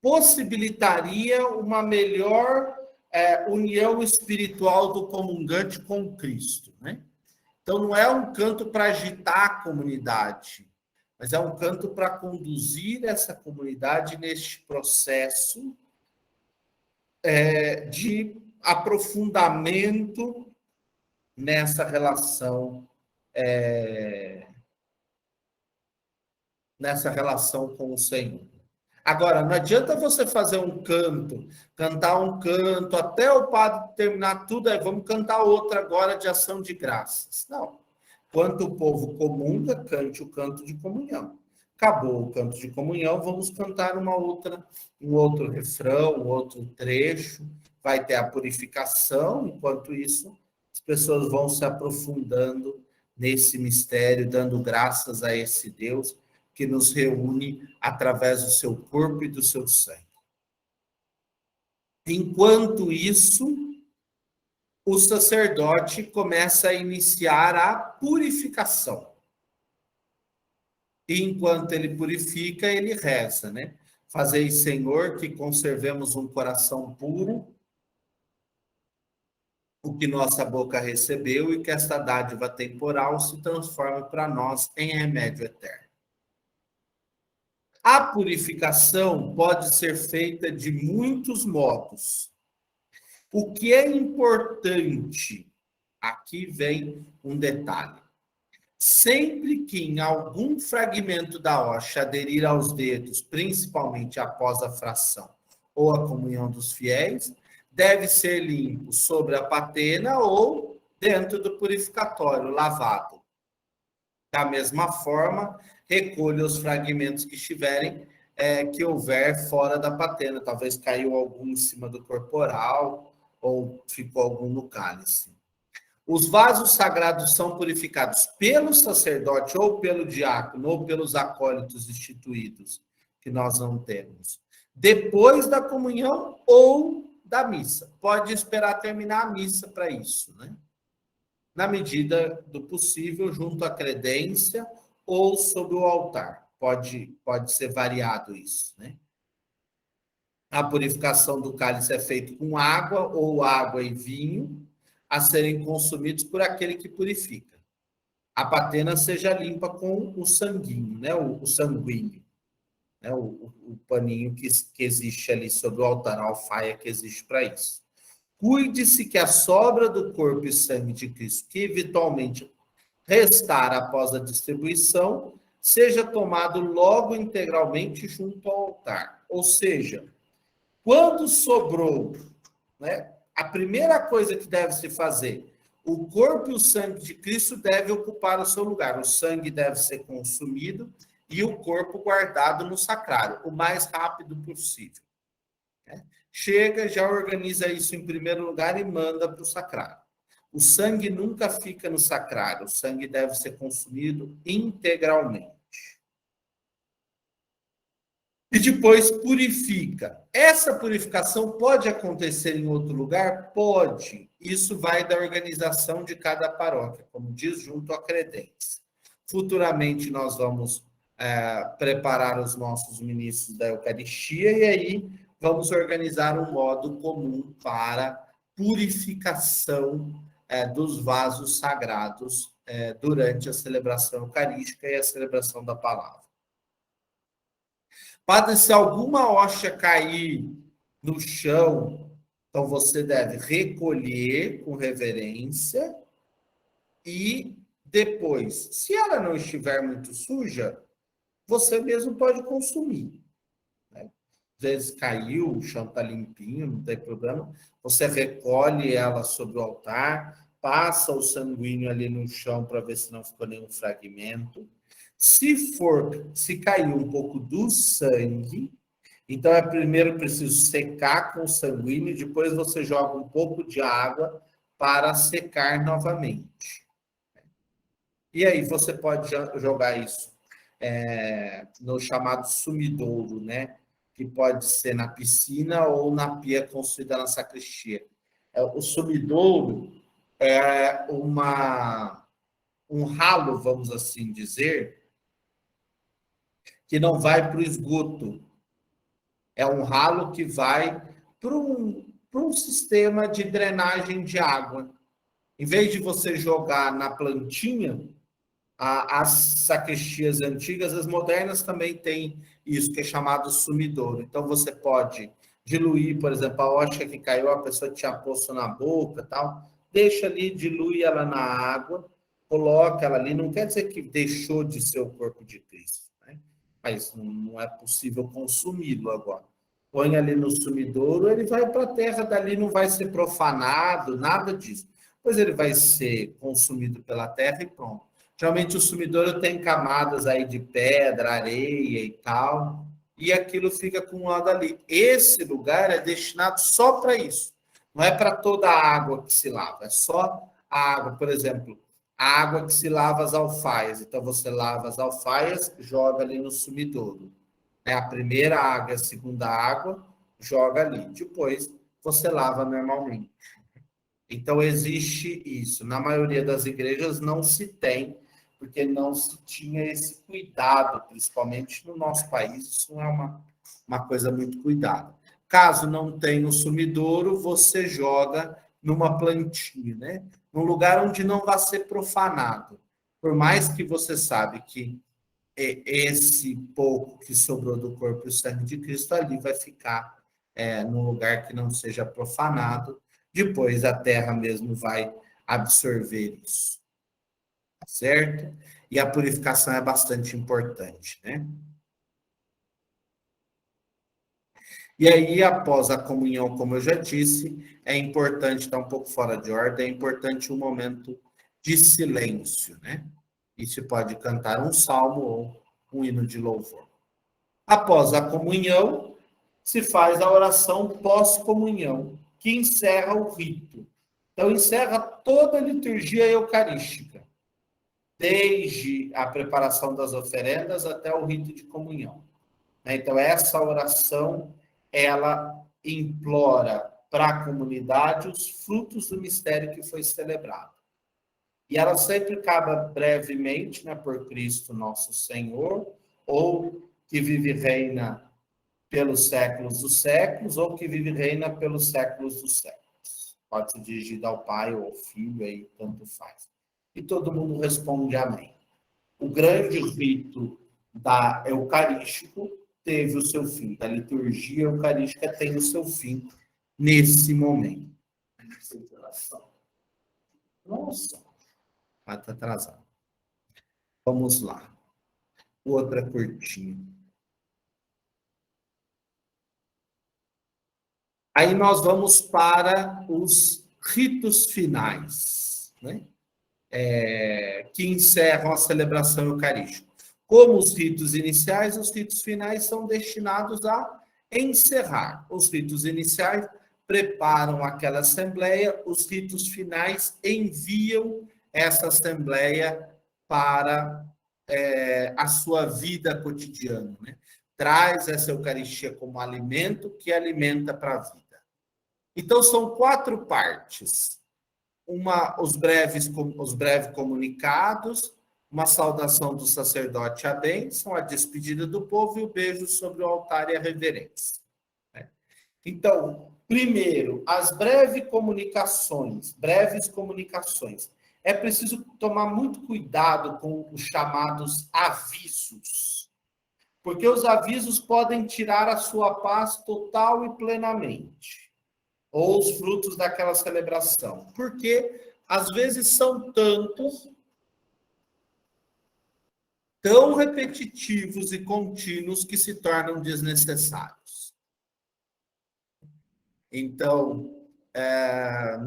possibilitaria uma melhor união espiritual do comungante com Cristo, né? Então, não é um canto para agitar a comunidade, mas é um canto para conduzir essa comunidade neste processo de aprofundamento nessa relação com o Senhor. Agora, não adianta você fazer um canto, cantar um canto, até o padre terminar tudo, aí vamos cantar outra agora de ação de graças. Não. Quando o povo comunga, cante o canto de comunhão. Acabou o canto de comunhão, vamos cantar um outro refrão, um outro trecho, vai ter a purificação, enquanto isso, as pessoas vão se aprofundando nesse mistério, dando graças a esse Deus que nos reúne através do seu corpo e do seu sangue. Enquanto isso, o sacerdote começa a iniciar a purificação. E enquanto ele purifica, ele reza, né? Fazei, Senhor, que conservemos um coração puro, o que nossa boca recebeu, e que esta dádiva temporal se transforme para nós em remédio eterno. A purificação pode ser feita de muitos modos. O que é importante, aqui vem um detalhe. Sempre que em algum fragmento da hoxa aderir aos dedos, principalmente após a fração ou a comunhão dos fiéis, deve ser limpo sobre a patena ou dentro do purificatório, lavado. Da mesma forma, recolha os fragmentos que estiverem, que houver fora da patena. Talvez caiu algum em cima do corporal ou ficou algum no cálice. Os vasos sagrados são purificados pelo sacerdote ou pelo diácono ou pelos acólitos instituídos, que nós não temos, depois da comunhão ou da missa. Pode esperar terminar a missa para isso, né? Na medida do possível, junto à credência ou sobre o altar. Pode ser variado isso, né? A purificação do cálice é feita com água ou água e vinho, a serem consumidos por aquele que purifica. A patena seja limpa com o sanguinho, né? O sanguíneo, né? O paninho que existe ali sobre o altar, a alfaia que existe para isso. Cuide-se que a sobra do corpo e sangue de Cristo, que eventualmente restar após a distribuição, seja tomado logo integralmente junto ao altar. Ou seja, quando sobrou, né, a primeira coisa que deve se fazer, o corpo e o sangue de Cristo devem ocupar o seu lugar. O sangue deve ser consumido e o corpo guardado no sacrário, o mais rápido possível. Chega, já organiza isso em primeiro lugar e manda para o sacrário. O sangue nunca fica no sacrário, o sangue deve ser consumido integralmente. E depois purifica. Essa purificação pode acontecer em outro lugar? Pode. Isso vai da organização de cada paróquia, como diz, junto à credência. Futuramente nós vamos preparar os nossos ministros da Eucaristia e aí vamos organizar um modo comum para purificação dos vasos sagrados durante a celebração eucarística e a celebração da palavra. Padre, se alguma hóstia cair no chão, Então, você deve recolher com reverência e depois, se ela não estiver muito suja, você mesmo pode consumir. Né? Às vezes caiu, o chão está limpinho, não tem problema. Você recolhe ela sobre o altar, passa o sanguíneo ali no chão para ver se não ficou nenhum fragmento. Se caiu um pouco do sangue, então é primeiro preciso secar com o sanguíneo, depois você joga um pouco de água para secar novamente. E aí você pode jogar isso no chamado sumidouro, né? Que pode ser na piscina ou na pia construída na sacristia. O sumidouro é um ralo, vamos assim dizer, que não vai para o esgoto. É um ralo que vai para um sistema de drenagem de água. Em vez de você jogar na plantinha, as sacristias antigas, as modernas também têm isso, que é chamado sumidouro. Então, você pode diluir, por exemplo, a hóstia que caiu, a pessoa tinha posto na boca tal, deixa ali, dilui ela na água, coloca ela ali, não quer dizer que deixou de ser o corpo de Cristo, né? Mas não é possível consumi-lo agora. Põe ali no sumidouro, ele vai para a terra, dali não vai ser profanado, nada disso. Pois ele vai ser consumido pela terra e pronto. Geralmente o sumidouro tem camadas aí de pedra, areia e tal, e aquilo fica acumulado ali. Esse lugar é destinado só para isso. Não é para toda a água que se lava, é só a água, por exemplo, a água que se lava as alfaias. Então você lava as alfaias, joga ali no sumidouro. A primeira água, a segunda água, joga ali. Depois você lava normalmente. Então existe isso. Na maioria das igrejas não se tem, porque não se tinha esse cuidado, principalmente no nosso país, isso não é uma coisa muito cuidada. Caso não tenha o sumidouro, você joga numa plantinha, né? Num lugar onde não vai ser profanado. Por mais que você sabe que esse pouco que sobrou do corpo e sangue de Cristo ali vai ficar num lugar que não seja profanado. Depois a terra mesmo vai absorver isso, certo? E a purificação é bastante importante, né? E aí, após a comunhão, como eu já disse, é importante, está um pouco fora de ordem, é importante um momento de silêncio, né? E se pode cantar um salmo ou um hino de louvor. Após a comunhão, se faz a oração pós-comunhão, que encerra o rito. Então, encerra toda a liturgia eucarística, desde a preparação das oferendas até o rito de comunhão. Então, essa oração, ela implora para a comunidade os frutos do mistério que foi celebrado. E ela sempre acaba brevemente, né, por Cristo nosso Senhor, ou que vive e reina pelos séculos dos séculos, ou que vive e reina pelos séculos dos séculos. Pode ser dirigido ao Pai ou ao Filho, aí tanto faz. E todo mundo responde amém. O grande rito da Eucarístico teve o seu fim, da liturgia eucarística tem o seu fim nesse momento. Nossa, vai estar atrasado. Vamos lá. Outra curtinha. Aí nós vamos para os ritos finais, né? Que encerram a celebração eucarística. Como os ritos iniciais, os ritos finais são destinados a encerrar. Os ritos iniciais preparam aquela assembleia, os ritos finais enviam essa assembleia para a sua vida cotidiana, né? Traz essa Eucaristia como alimento que alimenta para a vida. Então, são 4 partes. Os breves comunicados, uma saudação do sacerdote à bênção, a despedida do povo e o beijo sobre o altar e a reverência. Então, primeiro, as breves comunicações. É preciso tomar muito cuidado com os chamados avisos, porque os avisos podem tirar a sua paz total e plenamente. ou os frutos daquela celebração. Porque, às vezes, são tantos, tão repetitivos e contínuos que se tornam desnecessários. Então,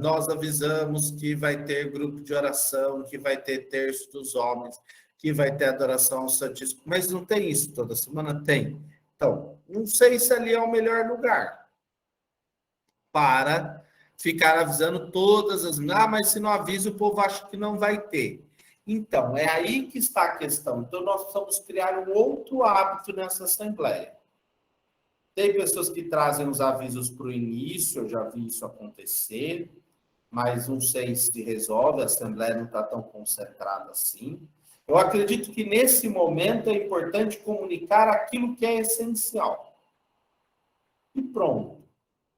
nós avisamos que vai ter grupo de oração, que vai ter terço dos homens, que vai ter adoração ao Santíssimo, mas não tem isso toda semana? Tem. Então, não sei se ali é o melhor lugar para ficar avisando todas as... mas se não avisa, o povo acha que não vai ter. Então, é aí que está a questão. Então, nós precisamos criar um outro hábito nessa assembleia. Tem pessoas que trazem os avisos para o início, eu já vi isso acontecer, mas não sei se resolve, a assembleia não está tão concentrada assim. Eu acredito que nesse momento é importante comunicar aquilo que é essencial. E pronto.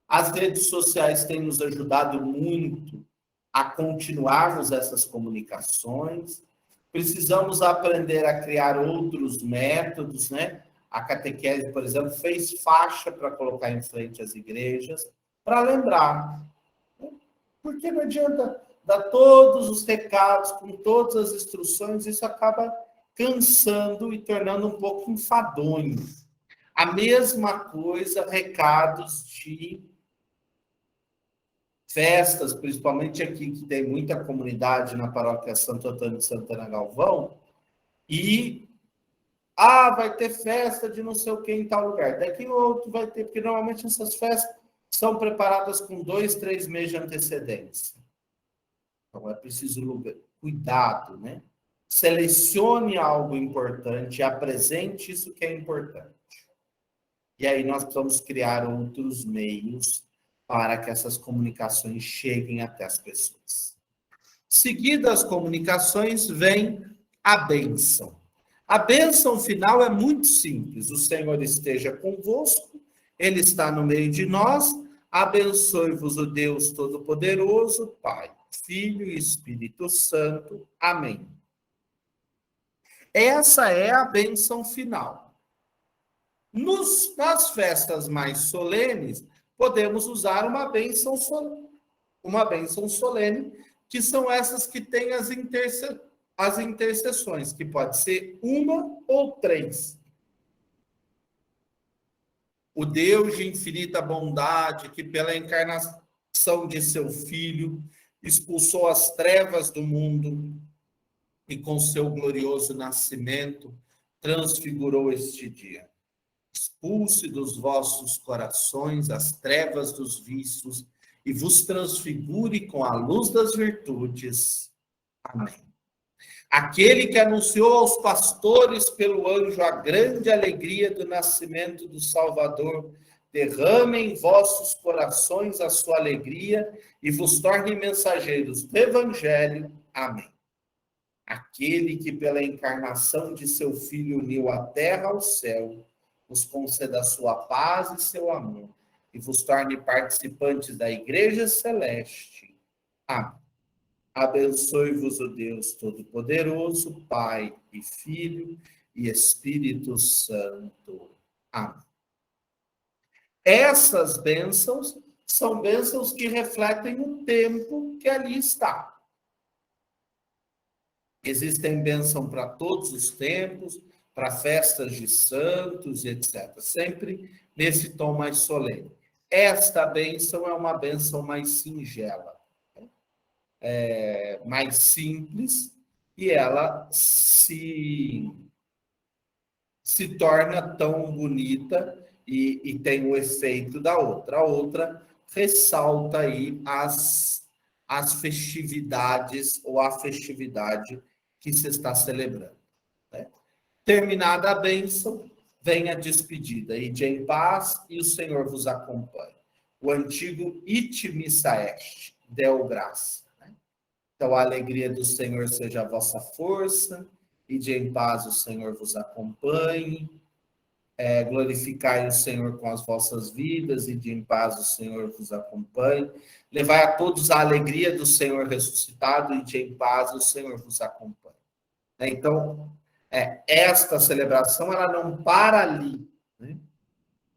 As redes sociais têm nos ajudado muito a continuarmos essas comunicações. Precisamos aprender a criar outros métodos, né? A catequese, por exemplo, fez faixa para colocar em frente às igrejas, para lembrar. Porque não adianta dar todos os recados, com todas as instruções, isso acaba cansando e tornando um pouco enfadonho. A mesma coisa, recados de festas, principalmente aqui, que tem muita comunidade na paróquia Santo Antônio de Santana Galvão, e vai ter festa de não sei o que em tal lugar. Daqui outro vai ter, porque normalmente essas festas são preparadas com 2, 3 meses de antecedência. Então é preciso cuidado, né? Selecione algo importante, apresente isso que é importante. E aí nós precisamos criar outros meios para que essas comunicações cheguem até as pessoas. Seguidas as comunicações, vem a bênção. A bênção final é muito simples. O Senhor esteja convosco, Ele está no meio de nós. Abençoe-vos o Deus Todo-Poderoso, Pai, Filho e Espírito Santo. Amém. Essa é a bênção final. Nas festas mais solenes, podemos usar uma bênção solene, que são essas que têm as intercessões, que pode ser uma ou 3. O Deus de infinita bondade, que pela encarnação de seu Filho, expulsou as trevas do mundo e com seu glorioso nascimento transfigurou este dia. Expulse dos vossos corações as trevas dos vícios e vos transfigure com a luz das virtudes. Amém. Aquele que anunciou aos pastores pelo anjo a grande alegria do nascimento do Salvador, derrame em vossos corações a sua alegria e vos torne mensageiros do Evangelho. Amém. Aquele que pela encarnação de seu Filho uniu a terra ao céu, vos conceda a sua paz e seu amor, e vos torne participantes da Igreja Celeste. Amém. Abençoe-vos o Deus Todo-Poderoso, Pai e Filho e Espírito Santo. Amém. Essas bênçãos são bênçãos que refletem o tempo que ali está. Existem bênçãos para todos os tempos, para festas de santos, etc. Sempre nesse tom mais solene. Esta bênção é uma bênção mais singela, mais simples, e ela se torna tão bonita e tem o efeito da outra. A outra ressalta aí as festividades ou a festividade que se está celebrando. Né? Terminada a bênção, vem a despedida. Ide em paz e o Senhor vos acompanhe. O antigo Ite missa est, deu graça. Então, a alegria do Senhor seja a vossa força, ide em paz, o Senhor vos acompanhe, glorificai o Senhor com as vossas vidas, ide em paz, o Senhor vos acompanhe, levai a todos a alegria do Senhor ressuscitado, ide em paz, o Senhor vos acompanhe. Então, esta celebração, ela não para ali, né?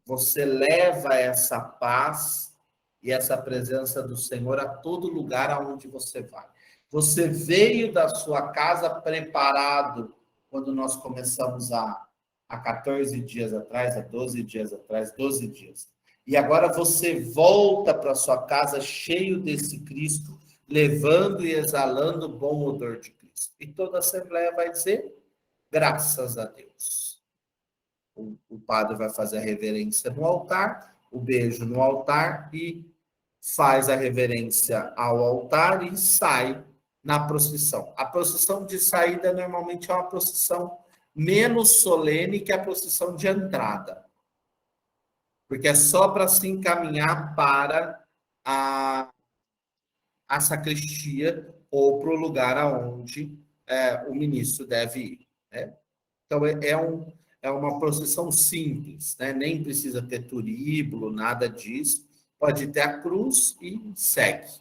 Você leva essa paz e essa presença do Senhor a todo lugar aonde você vai. Você veio da sua casa preparado quando nós começamos há 14 dias atrás, há 12 dias atrás, 12 dias. E agora você volta para sua casa cheio desse Cristo, levando e exalando o bom odor de Cristo. E toda a Assembleia vai dizer, graças a Deus. O padre vai fazer a reverência no altar, o beijo no altar e faz a reverência ao altar e sai na procissão. A procissão de saída normalmente é uma procissão menos solene que a procissão de entrada, porque é só para se encaminhar para a sacristia ou para o lugar aonde o ministro deve ir. Né? Então, é uma procissão simples, né? Nem precisa ter turíbulo, nada disso. Pode ter a cruz e segue.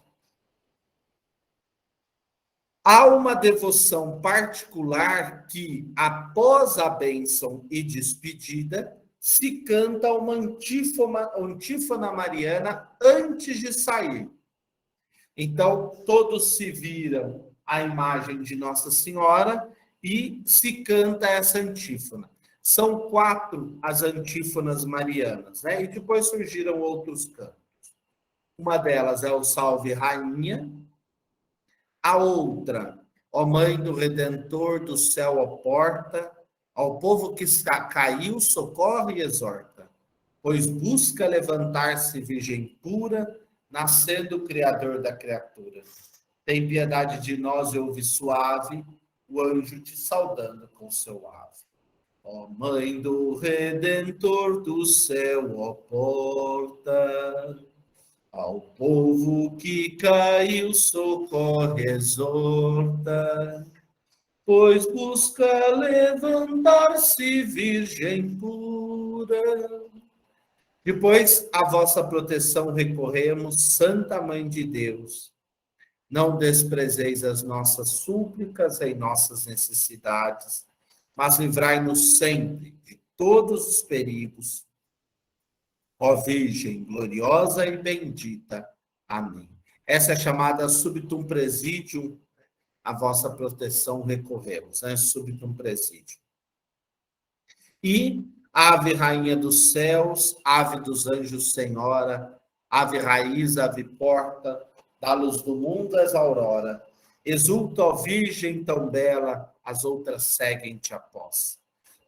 Há uma devoção particular que, após a bênção e despedida, se canta uma antífona mariana antes de sair. Então, todos se viram à imagem de Nossa Senhora e se canta essa antífona. São 4 as antífonas marianas, né? E depois surgiram outros cantos. Uma delas é o Salve Rainha. A outra, ó Mãe do Redentor, do céu ó porta, ao povo que caiu, socorre e exorta, pois busca levantar-se virgem pura, nascendo o Criador da criatura. Tem piedade de nós e ouve suave o anjo te saudando com seu ave. Ó Mãe do Redentor, do céu ó porta, ao povo que caiu, socorre, exorta, pois busca levantar-se virgem pura. Depois, a vossa proteção recorremos, Santa Mãe de Deus. Não desprezeis as nossas súplicas em nossas necessidades, mas livrai-nos sempre de todos os perigos. Ó Virgem gloriosa e bendita. Amém. Essa é chamada Subtum Presidium, a vossa proteção recorremos, né? Subtum Presidium. E Ave Rainha dos Céus, Ave dos Anjos Senhora, Ave Raiz, Ave Porta, da luz do mundo és aurora. Exulta, ó Virgem tão bela, as outras seguem-te após.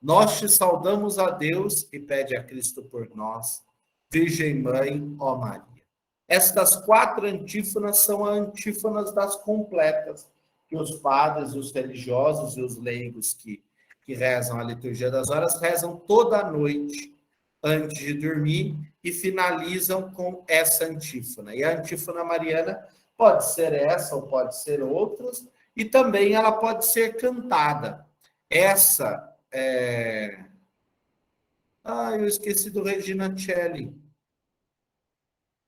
Nós te saudamos a Deus e pede a Cristo por nós. Virgem Mãe, ó Maria. Estas 4 antífonas são as antífonas das completas, que os padres, os religiosos e os leigos que rezam a liturgia das horas rezam toda noite antes de dormir e finalizam com essa antífona. E a antífona mariana pode ser essa ou pode ser outras, e também ela pode ser cantada. Essa é... eu esqueci do Regina Celli.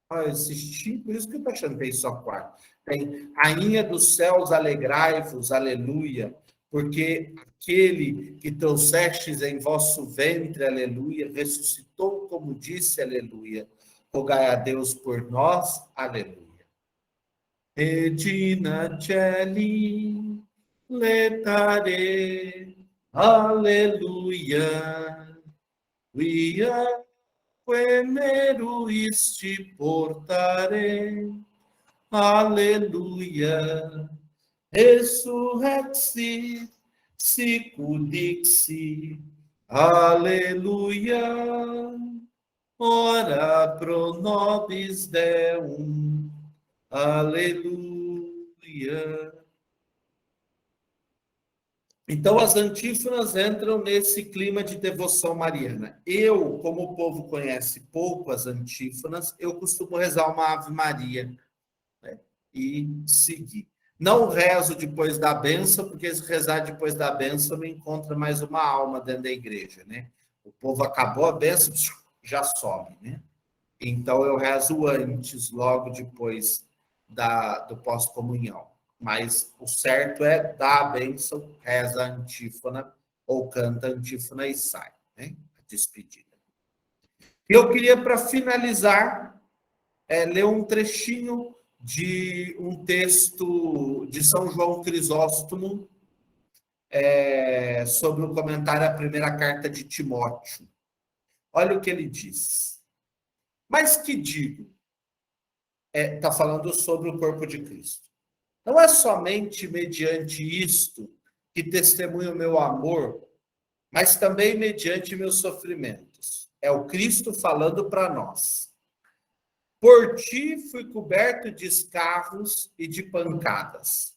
Eu assisti, por isso que eu chantei só 4. Tem Rainha dos Céus, alegrai-vos, aleluia, porque aquele que trouxestes em vosso ventre, aleluia, ressuscitou como disse, aleluia. Rogai a Deus por nós, aleluia. Regina Celli, letare, aleluia, via Quemeruisti portare, aleluia, resurrexi, sicudixi, aleluia, ora pro nobis Deum, aleluia. Então, as antífonas entram nesse clima de devoção mariana. Eu, como o povo conhece pouco as antífonas, eu costumo rezar uma Ave Maria, né, e seguir. Não rezo depois da bênção, porque se rezar depois da bênção não encontra mais uma alma dentro da igreja, né? O povo acabou a bênção, já some, né? Então, eu rezo antes, logo depois do pós-comunhão. Mas o certo é dar a bênção, reza a antífona, ou canta a antífona e sai, né? A despedida. Eu queria, para finalizar, ler um trechinho de um texto de São João Crisóstomo, sobre o comentário à primeira carta de Timóteo. Olha o que ele diz. Mas que digo? Está falando sobre o corpo de Cristo. Não é somente mediante isto que testemunho o meu amor, mas também mediante meus sofrimentos. É o Cristo falando para nós. Por ti fui coberto de escarros e de pancadas.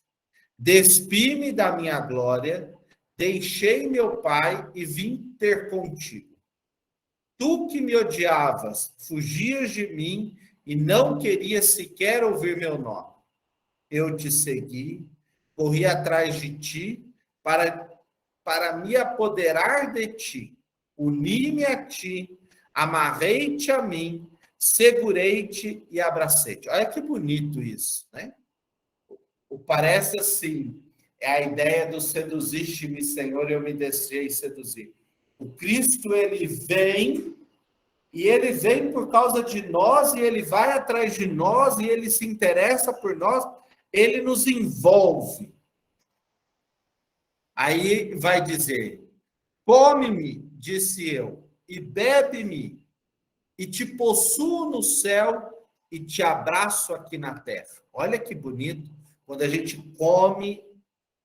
Despi-me da minha glória, deixei meu Pai e vim ter contigo. Tu que me odiavas, fugias de mim e não querias sequer ouvir meu nome. Eu te segui, corri atrás de ti para me apoderar de ti. Uni-me a ti, amarrei-te a mim, segurei-te e abracei-te. Olha que bonito isso, né? Parece assim, é a ideia do seduziste-me, Senhor, eu me deixei seduzir. O Cristo, ele vem, e ele vem por causa de nós, e ele vai atrás de nós, e ele se interessa por nós, ele nos envolve. Aí vai dizer, come-me, disse eu, e bebe-me, e te possuo no céu, e te abraço aqui na terra. Olha que bonito, quando a gente come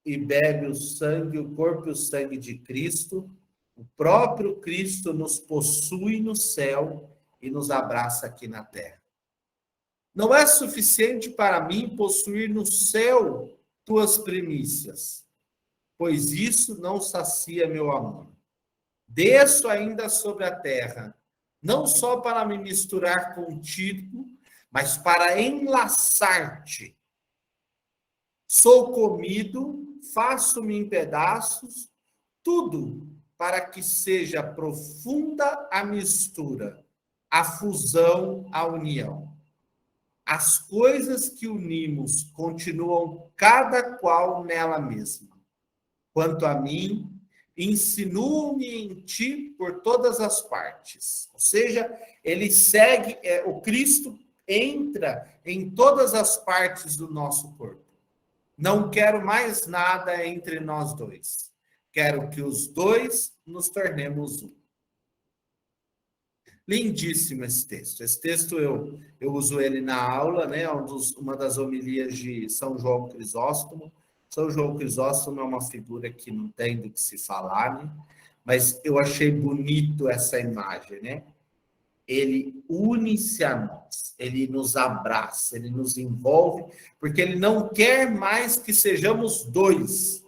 e bebe o sangue, o corpo e o sangue de Cristo, o próprio Cristo nos possui no céu e nos abraça aqui na terra. Não é suficiente para mim possuir no céu tuas primícias, pois isso não sacia meu amor. Desço ainda sobre a terra, não só para me misturar contigo, mas para enlaçar-te. Sou comido, faço-me em pedaços, tudo para que seja profunda a mistura, a fusão, a união. As coisas que unimos continuam cada qual nela mesma. Quanto a mim, insinuo-me em ti por todas as partes. Ou seja, ele segue, o Cristo entra em todas as partes do nosso corpo. Não quero mais nada entre nós dois. Quero que os dois nos tornemos um. Lindíssimo esse texto. Esse texto eu uso ele na aula, né? Uma das homilias de São João Crisóstomo. São João Crisóstomo é uma figura que não tem do que se falar, né? Mas eu achei bonito essa imagem, né? Ele une-se a nós, ele nos abraça, ele nos envolve, porque ele não quer mais que sejamos dois,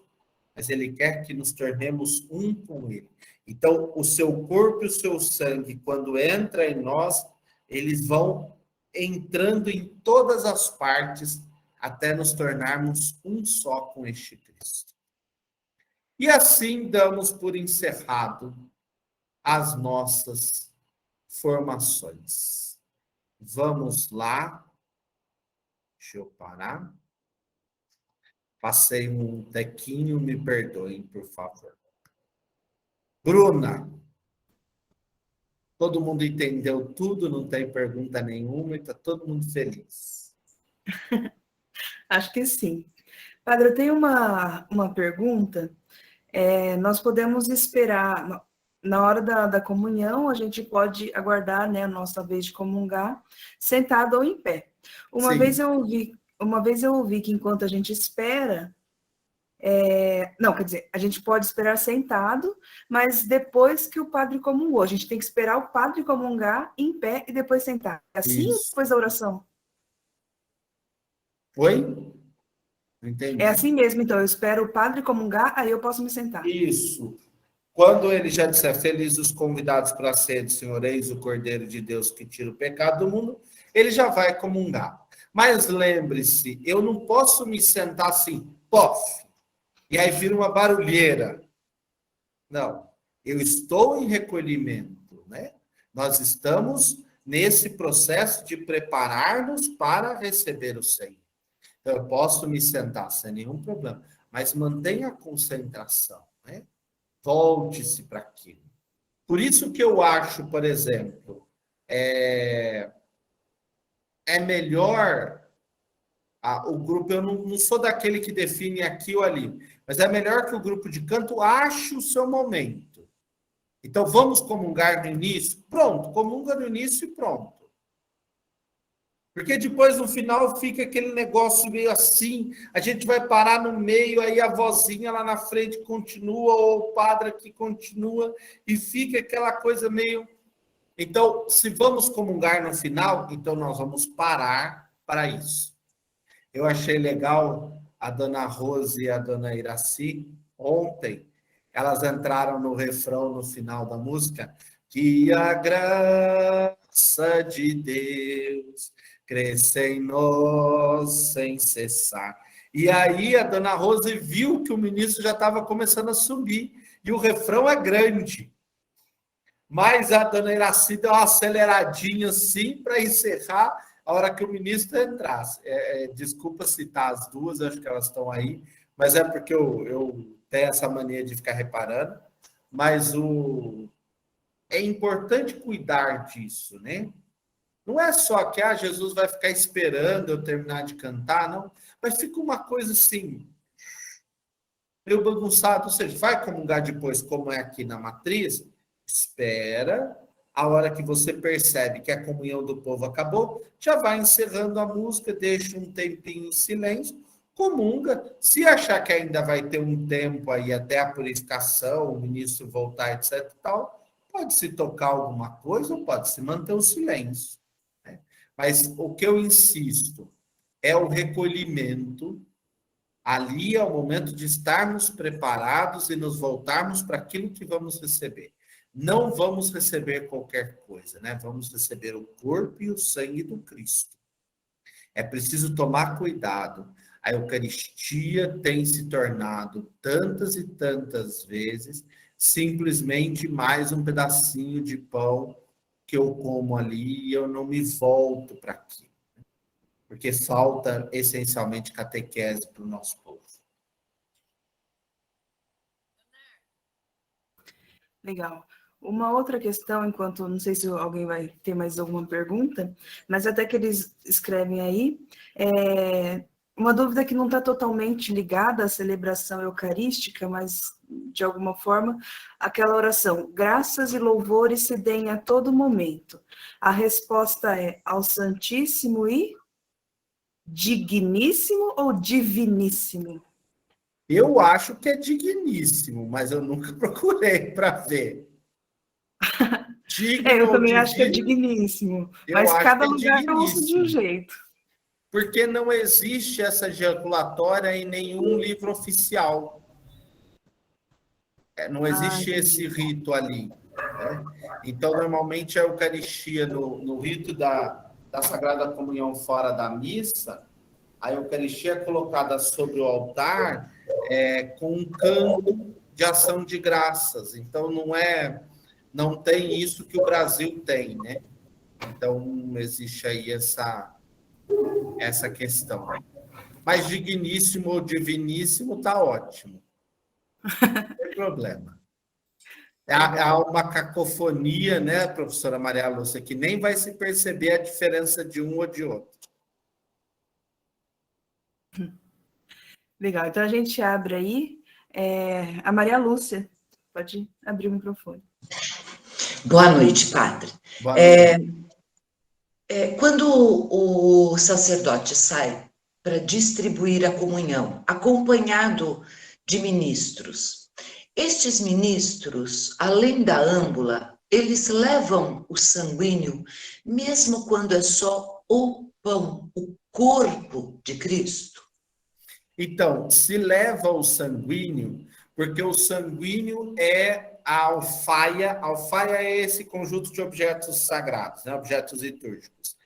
mas ele quer que nos tornemos um com ele. Então, o seu corpo e o seu sangue, quando entra em nós, eles vão entrando em todas as partes até nos tornarmos um só com este Cristo. E assim damos por encerrado as nossas formações. Vamos lá. Deixa eu parar. Passei um tequinho, me perdoem, por favor. Bruna, todo mundo entendeu tudo, não tem pergunta nenhuma e está todo mundo feliz. Acho que sim. Padre, eu tenho uma pergunta. Nós podemos esperar, na hora da comunhão, a gente pode aguardar, né, a nossa vez de comungar, sentado ou em pé. Uma vez eu ouvi que enquanto a gente espera, não, quer dizer, a gente pode esperar sentado, mas depois que o padre comungou, a gente tem que esperar o padre comungar em pé e depois sentar. Assim, Isso. depois da oração? Oi? Não entendi. É assim mesmo, então, eu espero o padre comungar, aí eu posso me sentar. Isso. Quando ele já disser, felizes os convidados para a ceia do Senhor, eis o Cordeiro de Deus que tira o pecado do mundo, ele já vai comungar. Mas lembre-se, eu não posso me sentar assim, pof, e aí vira uma barulheira. Não, eu estou em recolhimento, né? Nós estamos nesse processo de preparar-nos para receber o Senhor. Então, eu posso me sentar sem nenhum problema, mas mantenha a concentração, né? Volte-se para aquilo. Por isso que eu acho, por exemplo, é melhor o grupo, eu não sou daquele que define aqui ou ali, mas é melhor que o grupo de canto ache o seu momento. Então, vamos comungar no início? Pronto, comunga no início e pronto. Porque depois, no final, fica aquele negócio meio assim, a gente vai parar no meio, aí a vozinha lá na frente continua, ou o padre aqui continua, e fica aquela coisa meio... Então, se vamos comungar no final, então nós vamos parar para isso. Eu achei legal a dona Rose e a dona Iraci, ontem, elas entraram no refrão no final da música, que a graça de Deus cresça em nós sem cessar. E aí a dona Rose viu que o ministro já estava começando a subir, e o refrão é grande. Mas a dona Iraci deu uma aceleradinha assim para encerrar a hora que o ministro entrasse. Desculpa citar as duas, acho que elas estão aí, mas é porque eu tenho essa mania de ficar reparando. Mas é importante cuidar disso, né? Não é só que Jesus vai ficar esperando eu terminar de cantar, não. Mas fica uma coisa assim, meio bagunçado. Ou seja, vai comungar depois, como é aqui na matriz, espera, a hora que você percebe que a comunhão do povo acabou, já vai encerrando a música, deixa um tempinho em silêncio, comunga. Se achar que ainda vai ter um tempo aí até a purificação, o ministro voltar, etc. tal, pode-se tocar alguma coisa ou pode-se manter o silêncio. Né? Mas o que eu insisto é o recolhimento. Ali é o momento de estarmos preparados e nos voltarmos para aquilo que vamos receber. Não vamos receber qualquer coisa, né? Vamos receber o corpo e o sangue do Cristo. É preciso tomar cuidado. A Eucaristia tem se tornado tantas e tantas vezes simplesmente mais um pedacinho de pão que eu como ali e eu não me volto para aquilo. Porque falta essencialmente catequese para o nosso povo. Legal. Uma outra questão, enquanto não sei se alguém vai ter mais alguma pergunta, mas até que eles escrevem aí, uma dúvida que não está totalmente ligada à celebração eucarística, mas de alguma forma, aquela oração, graças e louvores se deem a todo momento. A resposta é ao Santíssimo e digníssimo ou diviníssimo? Eu acho que é digníssimo, mas eu nunca procurei para ver. Eu Digno ou também acho que é divino, digníssimo, eu mas acho cada que é lugar usa de um digníssimo. jeito. Porque não existe essa ejaculatória em nenhum livro oficial. Não existe esse rito ali. Né? Então, normalmente, a Eucaristia, no rito da Sagrada Comunhão fora da missa, a Eucaristia é colocada sobre o altar com um canto de ação de graças. Então, não tem isso que o Brasil tem, né? Então, existe aí essa questão. Mas digníssimo ou diviníssimo está ótimo. Não tem problema. Há uma cacofonia, né, professora Maria Lúcia, que nem vai se perceber a diferença de um ou de outro. Legal, então a gente abre aí a Maria Lúcia. Pode abrir o microfone. Boa noite, padre. Boa noite. Quando o sacerdote sai para distribuir a comunhão, acompanhado de ministros, estes ministros, além da âmbula, eles levam o sanguíneo, mesmo quando é só o pão, o corpo de Cristo? Então, se leva o sanguíneo, porque o sanguíneo é a alfaia. A alfaia é esse conjunto de objetos sagrados, né? Objetos litúrgicos,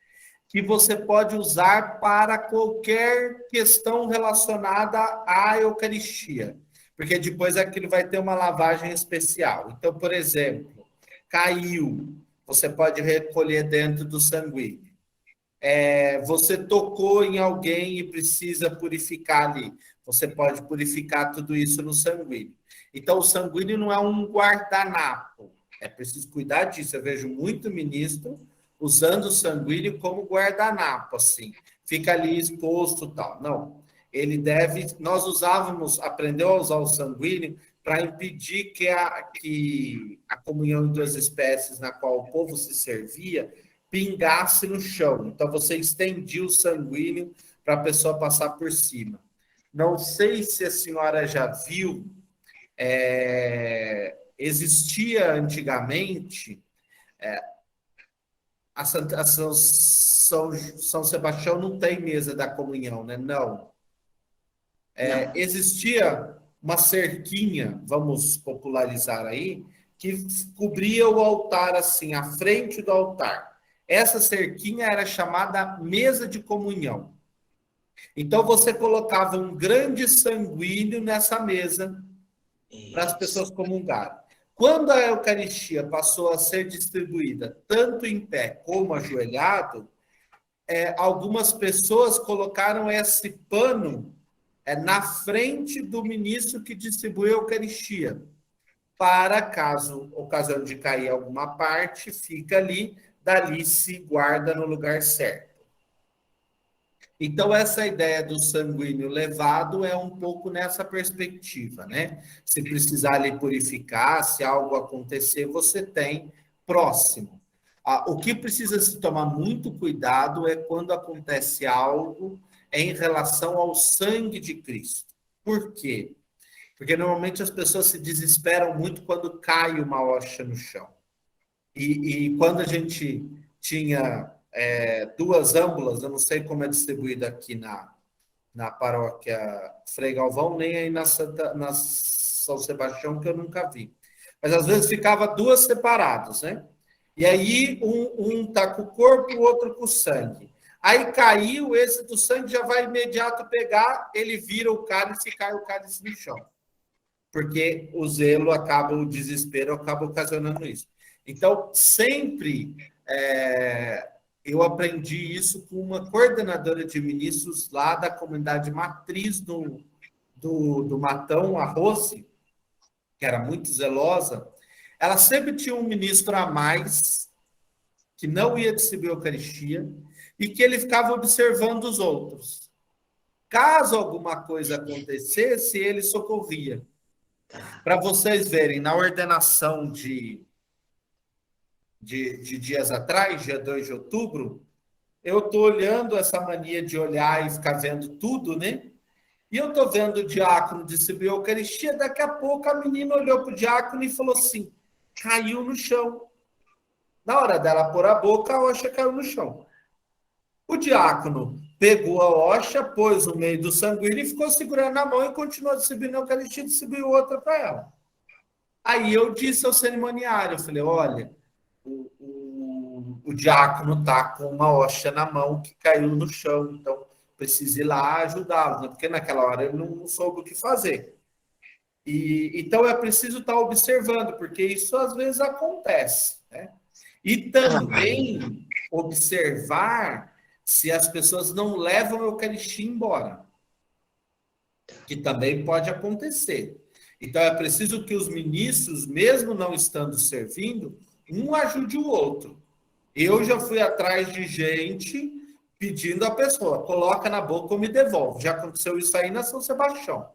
que você pode usar para qualquer questão relacionada à Eucaristia, porque depois aquilo vai ter uma lavagem especial. Então, por exemplo, caiu, você pode recolher dentro do sanguíneo. Você tocou em alguém e precisa purificar ali. Você pode purificar tudo isso no sanguíneo. Então, o sanguíneo não é um guardanapo. É preciso cuidar disso. Eu vejo muito ministro usando o sanguíneo como guardanapo, assim, fica ali exposto e tal. Não, ele deve. Nós aprendeu a usar o sanguíneo para impedir que a comunhão de duas espécies na qual o povo se servia pingasse no chão. Então, você estendia o sanguíneo para a pessoa passar por cima. Não sei se a senhora já viu, existia antigamente São Sebastião não tem mesa da comunhão, né? Não. Existia uma cerquinha, vamos popularizar aí, que cobria o altar assim, à frente do altar. Essa cerquinha era chamada mesa de comunhão. Então você colocava um grande sanguíneo nessa mesa para as pessoas comungarem. Quando a Eucaristia passou a ser distribuída tanto em pé como ajoelhado, algumas pessoas colocaram esse pano na frente do ministro que distribui a Eucaristia, para caso ocasião de cair alguma parte, fica ali, dali se guarda no lugar certo. Então, essa ideia do sanguíneo levado é um pouco nessa perspectiva, né? Se precisar lhe purificar, se algo acontecer, você tem próximo. O que precisa se tomar muito cuidado é quando acontece algo em relação ao sangue de Cristo. Por quê? Porque normalmente as pessoas se desesperam muito quando cai uma hóstia no chão. E quando a gente tinha duas âmbulas, eu não sei como é distribuída aqui na paróquia Frei Galvão, nem aí na São Sebastião, que eu nunca vi. Mas às vezes ficava duas separadas, né? E aí um tá com o corpo, o outro com o sangue. Aí caiu, esse do sangue já vai imediato pegar, ele vira o cálice e cai o cálice no chão. Porque o zelo o desespero acaba ocasionando isso. Então, sempre eu aprendi isso com uma coordenadora de ministros lá da comunidade matriz do Matão, a Rose, que era muito zelosa. Ela sempre tinha um ministro a mais, que não ia distribuir a Eucaristia, e que ele ficava observando os outros. Caso alguma coisa acontecesse, ele socorria. Para vocês verem, na ordenação de dias atrás, dia 2 de outubro, eu estou olhando essa mania de olhar e ficar vendo tudo, né? E eu estou vendo o diácono distribuir a Eucaristia, daqui a pouco a menina olhou para o diácono e falou assim, caiu no chão. Na hora dela pôr a boca, a hóstia caiu no chão. O diácono pegou a hóstia, pôs no meio do sanguíneo e ficou segurando na mão e continuou distribuindo a Eucaristia e distribuiu outra para ela. Aí eu disse ao cerimoniário, eu falei, olha, o diácono está com uma hóstia na mão que caiu no chão, então precisa ir lá ajudá-lo, né? Porque naquela hora ele não soube o que fazer. Então é preciso estar observando, porque isso às vezes acontece, né? E também observar se as pessoas não levam a Eucaristia embora, que também pode acontecer. Então é preciso que os ministros, mesmo não estando servindo, um ajude o outro. Eu já fui atrás de gente pedindo a pessoa, coloca na boca ou me devolve. Já aconteceu isso aí na São Sebastião.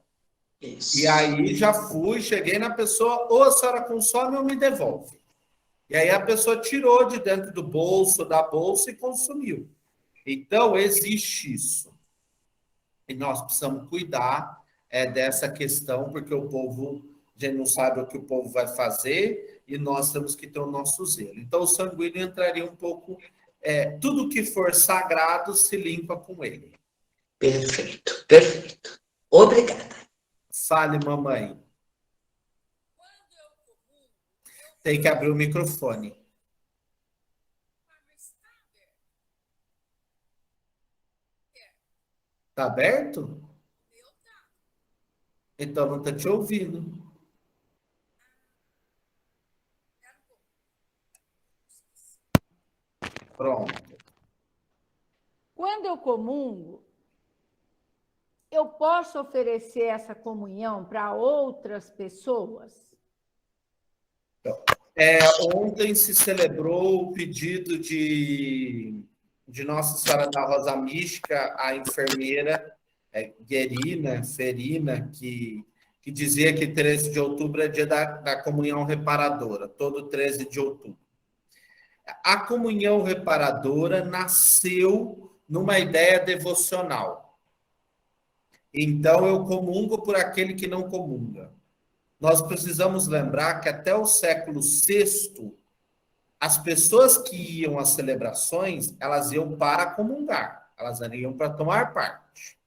Isso. E aí já fui, cheguei na pessoa, ou a senhora consome ou me devolve. E aí a pessoa tirou de dentro do bolso, da bolsa e consumiu. Então, existe isso. E nós precisamos cuidar dessa questão, porque o povo, a gente não sabe o que o povo vai fazer e nós temos que ter o nosso zelo. Então, o sanguíneo entraria um pouco... tudo que for sagrado se limpa com ele. Perfeito, perfeito. Obrigada. Fale, mamãe. Tem que abrir o microfone. Está aberto? Então não está te ouvindo. Pronto. Quando eu comungo, eu posso oferecer essa comunhão para outras pessoas? Ontem se celebrou o pedido de Nossa Senhora da Rosa Mística, a enfermeira Guerina, Ferina, que dizia que 13 de outubro é dia da comunhão reparadora, todo 13 de outubro. A comunhão reparadora nasceu numa ideia devocional. Então, eu comungo por aquele que não comunga. Nós precisamos lembrar que até o século VI, as pessoas que iam às celebrações, elas iam para comungar, elas iam para tomar parte.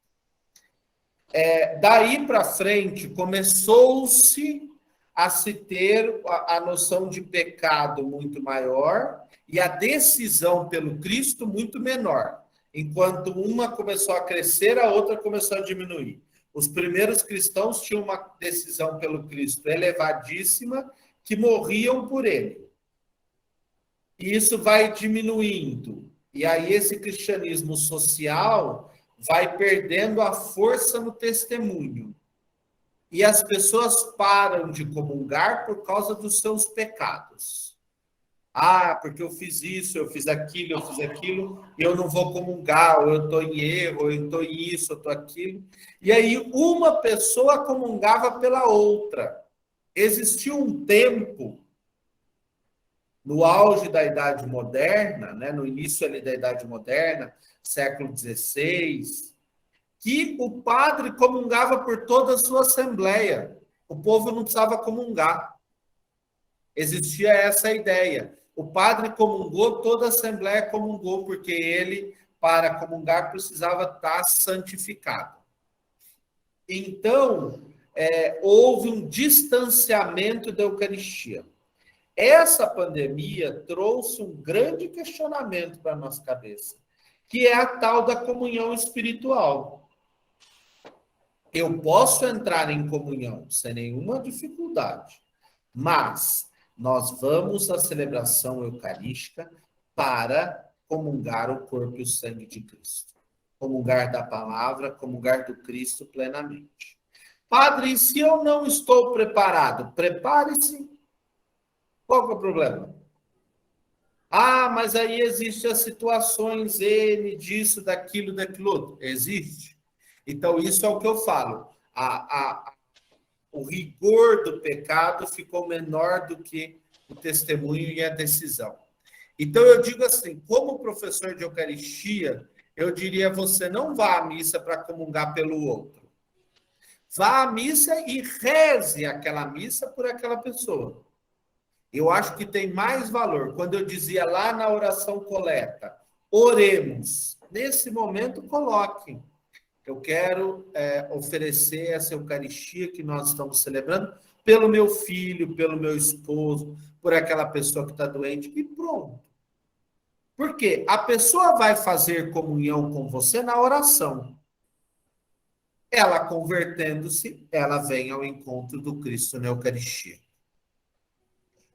Daí para frente, começou-se a se ter a noção de pecado muito maior e a decisão pelo Cristo muito menor. Enquanto uma começou a crescer, a outra começou a diminuir. Os primeiros cristãos tinham uma decisão pelo Cristo elevadíssima, que morriam por ele. E isso vai diminuindo. E aí esse cristianismo social vai perdendo a força no testemunho. E as pessoas param de comungar por causa dos seus pecados. Ah, porque eu fiz isso, eu fiz aquilo, eu não vou comungar, ou eu estou em erro, ou eu estou isso, eu estou aquilo. E aí uma pessoa comungava pela outra. Existiu um tempo, no auge da Idade Moderna, né, no início ali da Idade Moderna, século XVI, que o padre comungava por toda a sua assembleia. O povo não precisava comungar. Existia essa ideia. O padre comungou, toda a assembleia comungou, porque ele, para comungar, precisava estar santificado. Então, houve um distanciamento da Eucaristia. Essa pandemia trouxe um grande questionamento para a nossa cabeça, que é a tal da comunhão espiritual. Eu posso entrar em comunhão sem nenhuma dificuldade, mas nós vamos à celebração eucarística para comungar o corpo e o sangue de Cristo. Comungar da palavra, comungar do Cristo plenamente. Padre, se eu não estou preparado, prepare-se. Qual que é o problema? Ah, mas aí existem as situações N, disso, daquilo, daquilo outro. Existe. Então, isso é o que eu falo. O rigor do pecado ficou menor do que o testemunho e a decisão. Então, eu digo assim, como professor de Eucaristia, eu diria a você, não vá à missa para comungar pelo outro. Vá à missa e reze aquela missa por aquela pessoa. Eu acho que tem mais valor. Quando eu dizia lá na oração coleta, oremos. Nesse momento, coloquem. Eu quero oferecer essa Eucaristia que nós estamos celebrando pelo meu filho, pelo meu esposo, por aquela pessoa que está doente, e pronto. Por quê? A pessoa vai fazer comunhão com você na oração. Ela convertendo-se, ela vem ao encontro do Cristo na Eucaristia.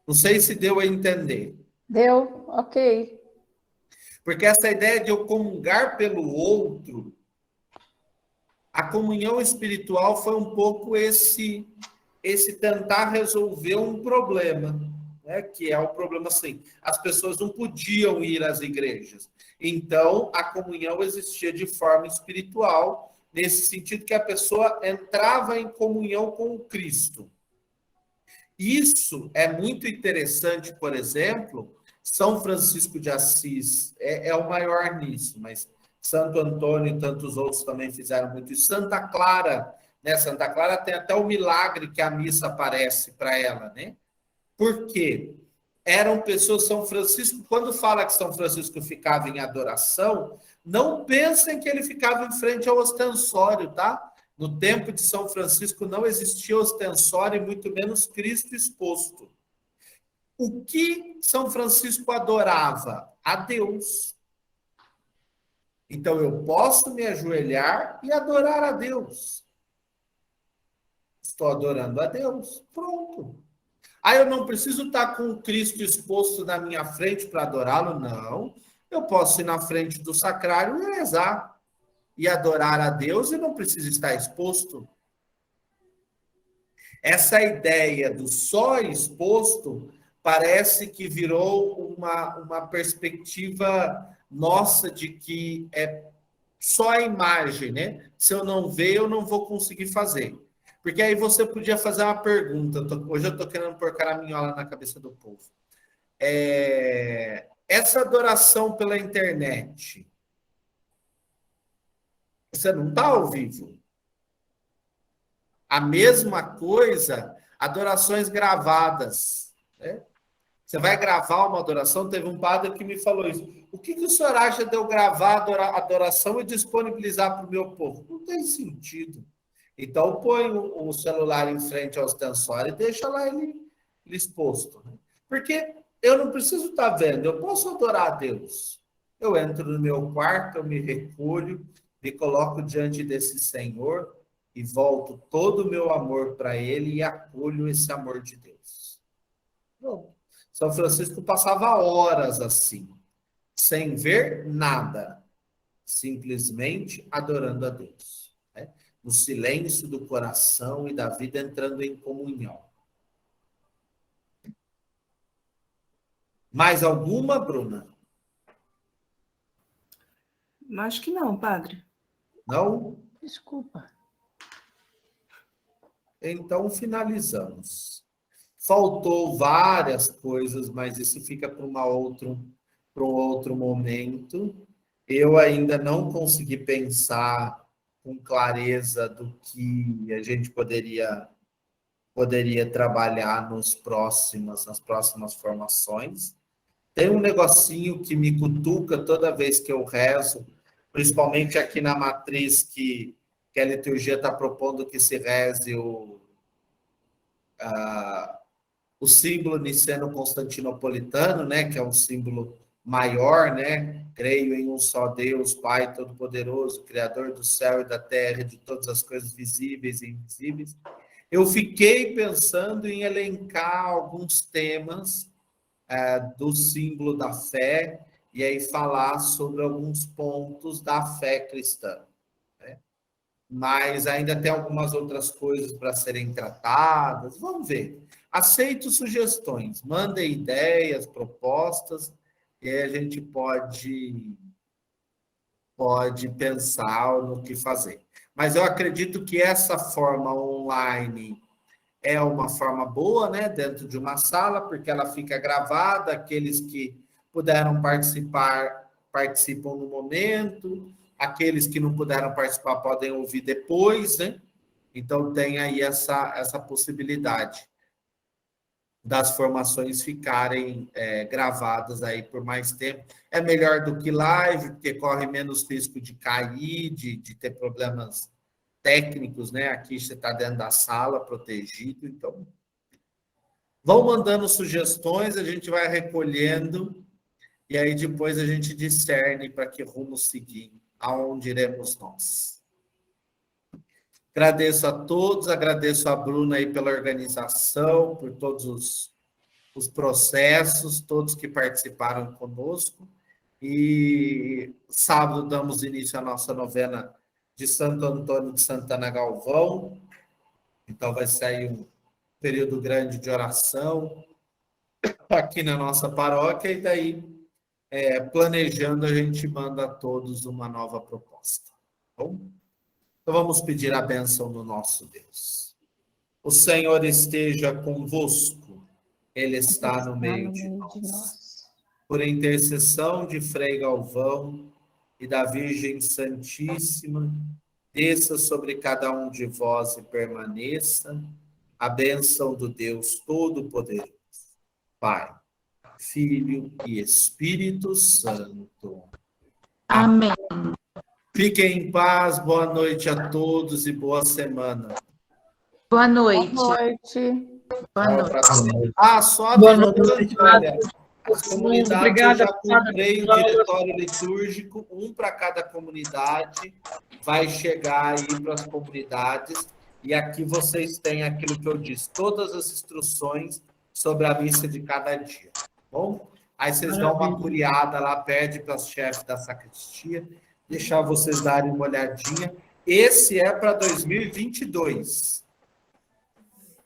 Não sei se deu a entender. Deu, ok. Porque essa ideia de eu comungar pelo outro, a comunhão espiritual foi um pouco esse tentar resolver um problema, né? Que é o problema assim, as pessoas não podiam ir às igrejas. Então, a comunhão existia de forma espiritual, nesse sentido que a pessoa entrava em comunhão com o Cristo. Isso é muito interessante, por exemplo, São Francisco de Assis é o maior nisso, mas Santo Antônio e tantos outros também fizeram muito isso. Santa Clara, né? Santa Clara tem até o milagre que a missa aparece para ela, né? Por quê? Eram pessoas, São Francisco, quando fala que São Francisco ficava em adoração, não pensem que ele ficava em frente ao ostensório, tá? No tempo de São Francisco não existia ostensório e muito menos Cristo exposto. O que São Francisco adorava? A Deus. Então eu posso me ajoelhar e adorar a Deus. Estou adorando a Deus. Pronto. Eu não preciso estar com o Cristo exposto na minha frente para adorá-lo? Não. Eu posso ir na frente do sacrário e rezar. E adorar a Deus e não precisa estar exposto. Essa ideia do só exposto parece que virou uma perspectiva nossa de que é só a imagem, né? Se eu não ver, eu não vou conseguir fazer. Porque aí você podia fazer uma pergunta. Hoje eu estou querendo pôr caraminhola na cabeça do povo. Essa adoração pela internet, você não está ao vivo. A mesma coisa, adorações gravadas, né? Você vai gravar uma adoração, teve um padre que me falou isso. O que o senhor acha de eu gravar a adoração e disponibilizar para o meu povo? Não tem sentido. Então, põe o celular em frente ao ostensório e deixa lá ele exposto. Né? Porque eu não preciso estar vendo, eu posso adorar a Deus. Eu entro no meu quarto, eu me recolho, me coloco diante desse Senhor e volto todo o meu amor para Ele e acolho esse amor de Deus. Pronto. São Francisco passava horas assim, sem ver nada, simplesmente adorando a Deus, né? No silêncio do coração e da vida entrando em comunhão. Mais alguma, Bruna? Acho que não, padre. Não? Desculpa. Então, finalizamos. Faltou várias coisas, mas isso fica para um outro momento. Eu ainda não consegui pensar com clareza do que a gente poderia trabalhar nas próximas formações. Tem um negocinho que me cutuca toda vez que eu rezo, principalmente aqui na matriz que a liturgia está propondo que se reze o símbolo niceno-constantinopolitano, né, que é um símbolo maior, né? Creio em um só Deus, Pai Todo-Poderoso, Criador do céu e da terra, de todas as coisas visíveis e invisíveis. Eu fiquei pensando em elencar alguns temas do símbolo da fé e aí falar sobre alguns pontos da fé cristã. Né? Mas ainda tem algumas outras coisas para serem tratadas. Vamos ver. Aceito sugestões, mandem ideias, propostas, e aí a gente pode pensar no que fazer. Mas eu acredito que essa forma online é uma forma boa, né, dentro de uma sala, porque ela fica gravada, aqueles que puderam participar, participam no momento, aqueles que não puderam participar podem ouvir depois, né? Então tem aí essa possibilidade das formações ficarem gravadas aí por mais tempo. É melhor do que live, porque corre menos risco de cair, de ter problemas técnicos, né? Aqui você está dentro da sala, protegido, então vão mandando sugestões, a gente vai recolhendo e aí depois a gente discerne para que rumo seguir, aonde iremos nós. Agradeço a todos, agradeço a Bruna aí pela organização, por todos os processos, todos que participaram conosco. E sábado damos início à nossa novena de Santo Antônio de Santana Galvão. Então vai sair um período grande de oração aqui na nossa paróquia e daí, planejando, a gente manda a todos uma nova proposta. Tá bom? Então vamos pedir a bênção do nosso Deus. O Senhor esteja convosco, Ele está no meio de nós. Por intercessão de Frei Galvão e da Virgem Santíssima, desça sobre cada um de vós e permaneça a bênção do Deus Todo-Poderoso, Pai, Filho e Espírito Santo. Amém. Fiquem em paz, boa noite a todos e boa semana. Boa noite. Boa noite. Boa noite. Só avisando, olha, as comunidades eu já comprei o diretório litúrgico, um para cada comunidade, vai chegar aí para as comunidades, e aqui vocês têm aquilo que eu disse, todas as instruções sobre a missa de cada dia, tá bom? Aí vocês dão uma curiada lá, pede para os chefes da sacristia, deixar vocês darem uma olhadinha. Esse é para 2022.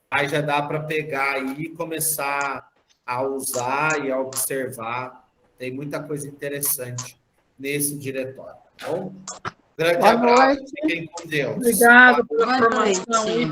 Aí já dá para pegar aí e começar a usar e a observar. Tem muita coisa interessante nesse diretório. Tá bom? Grande Boa abraço, noite. fiquem com Deus. Obrigado pela Boa informação. noite.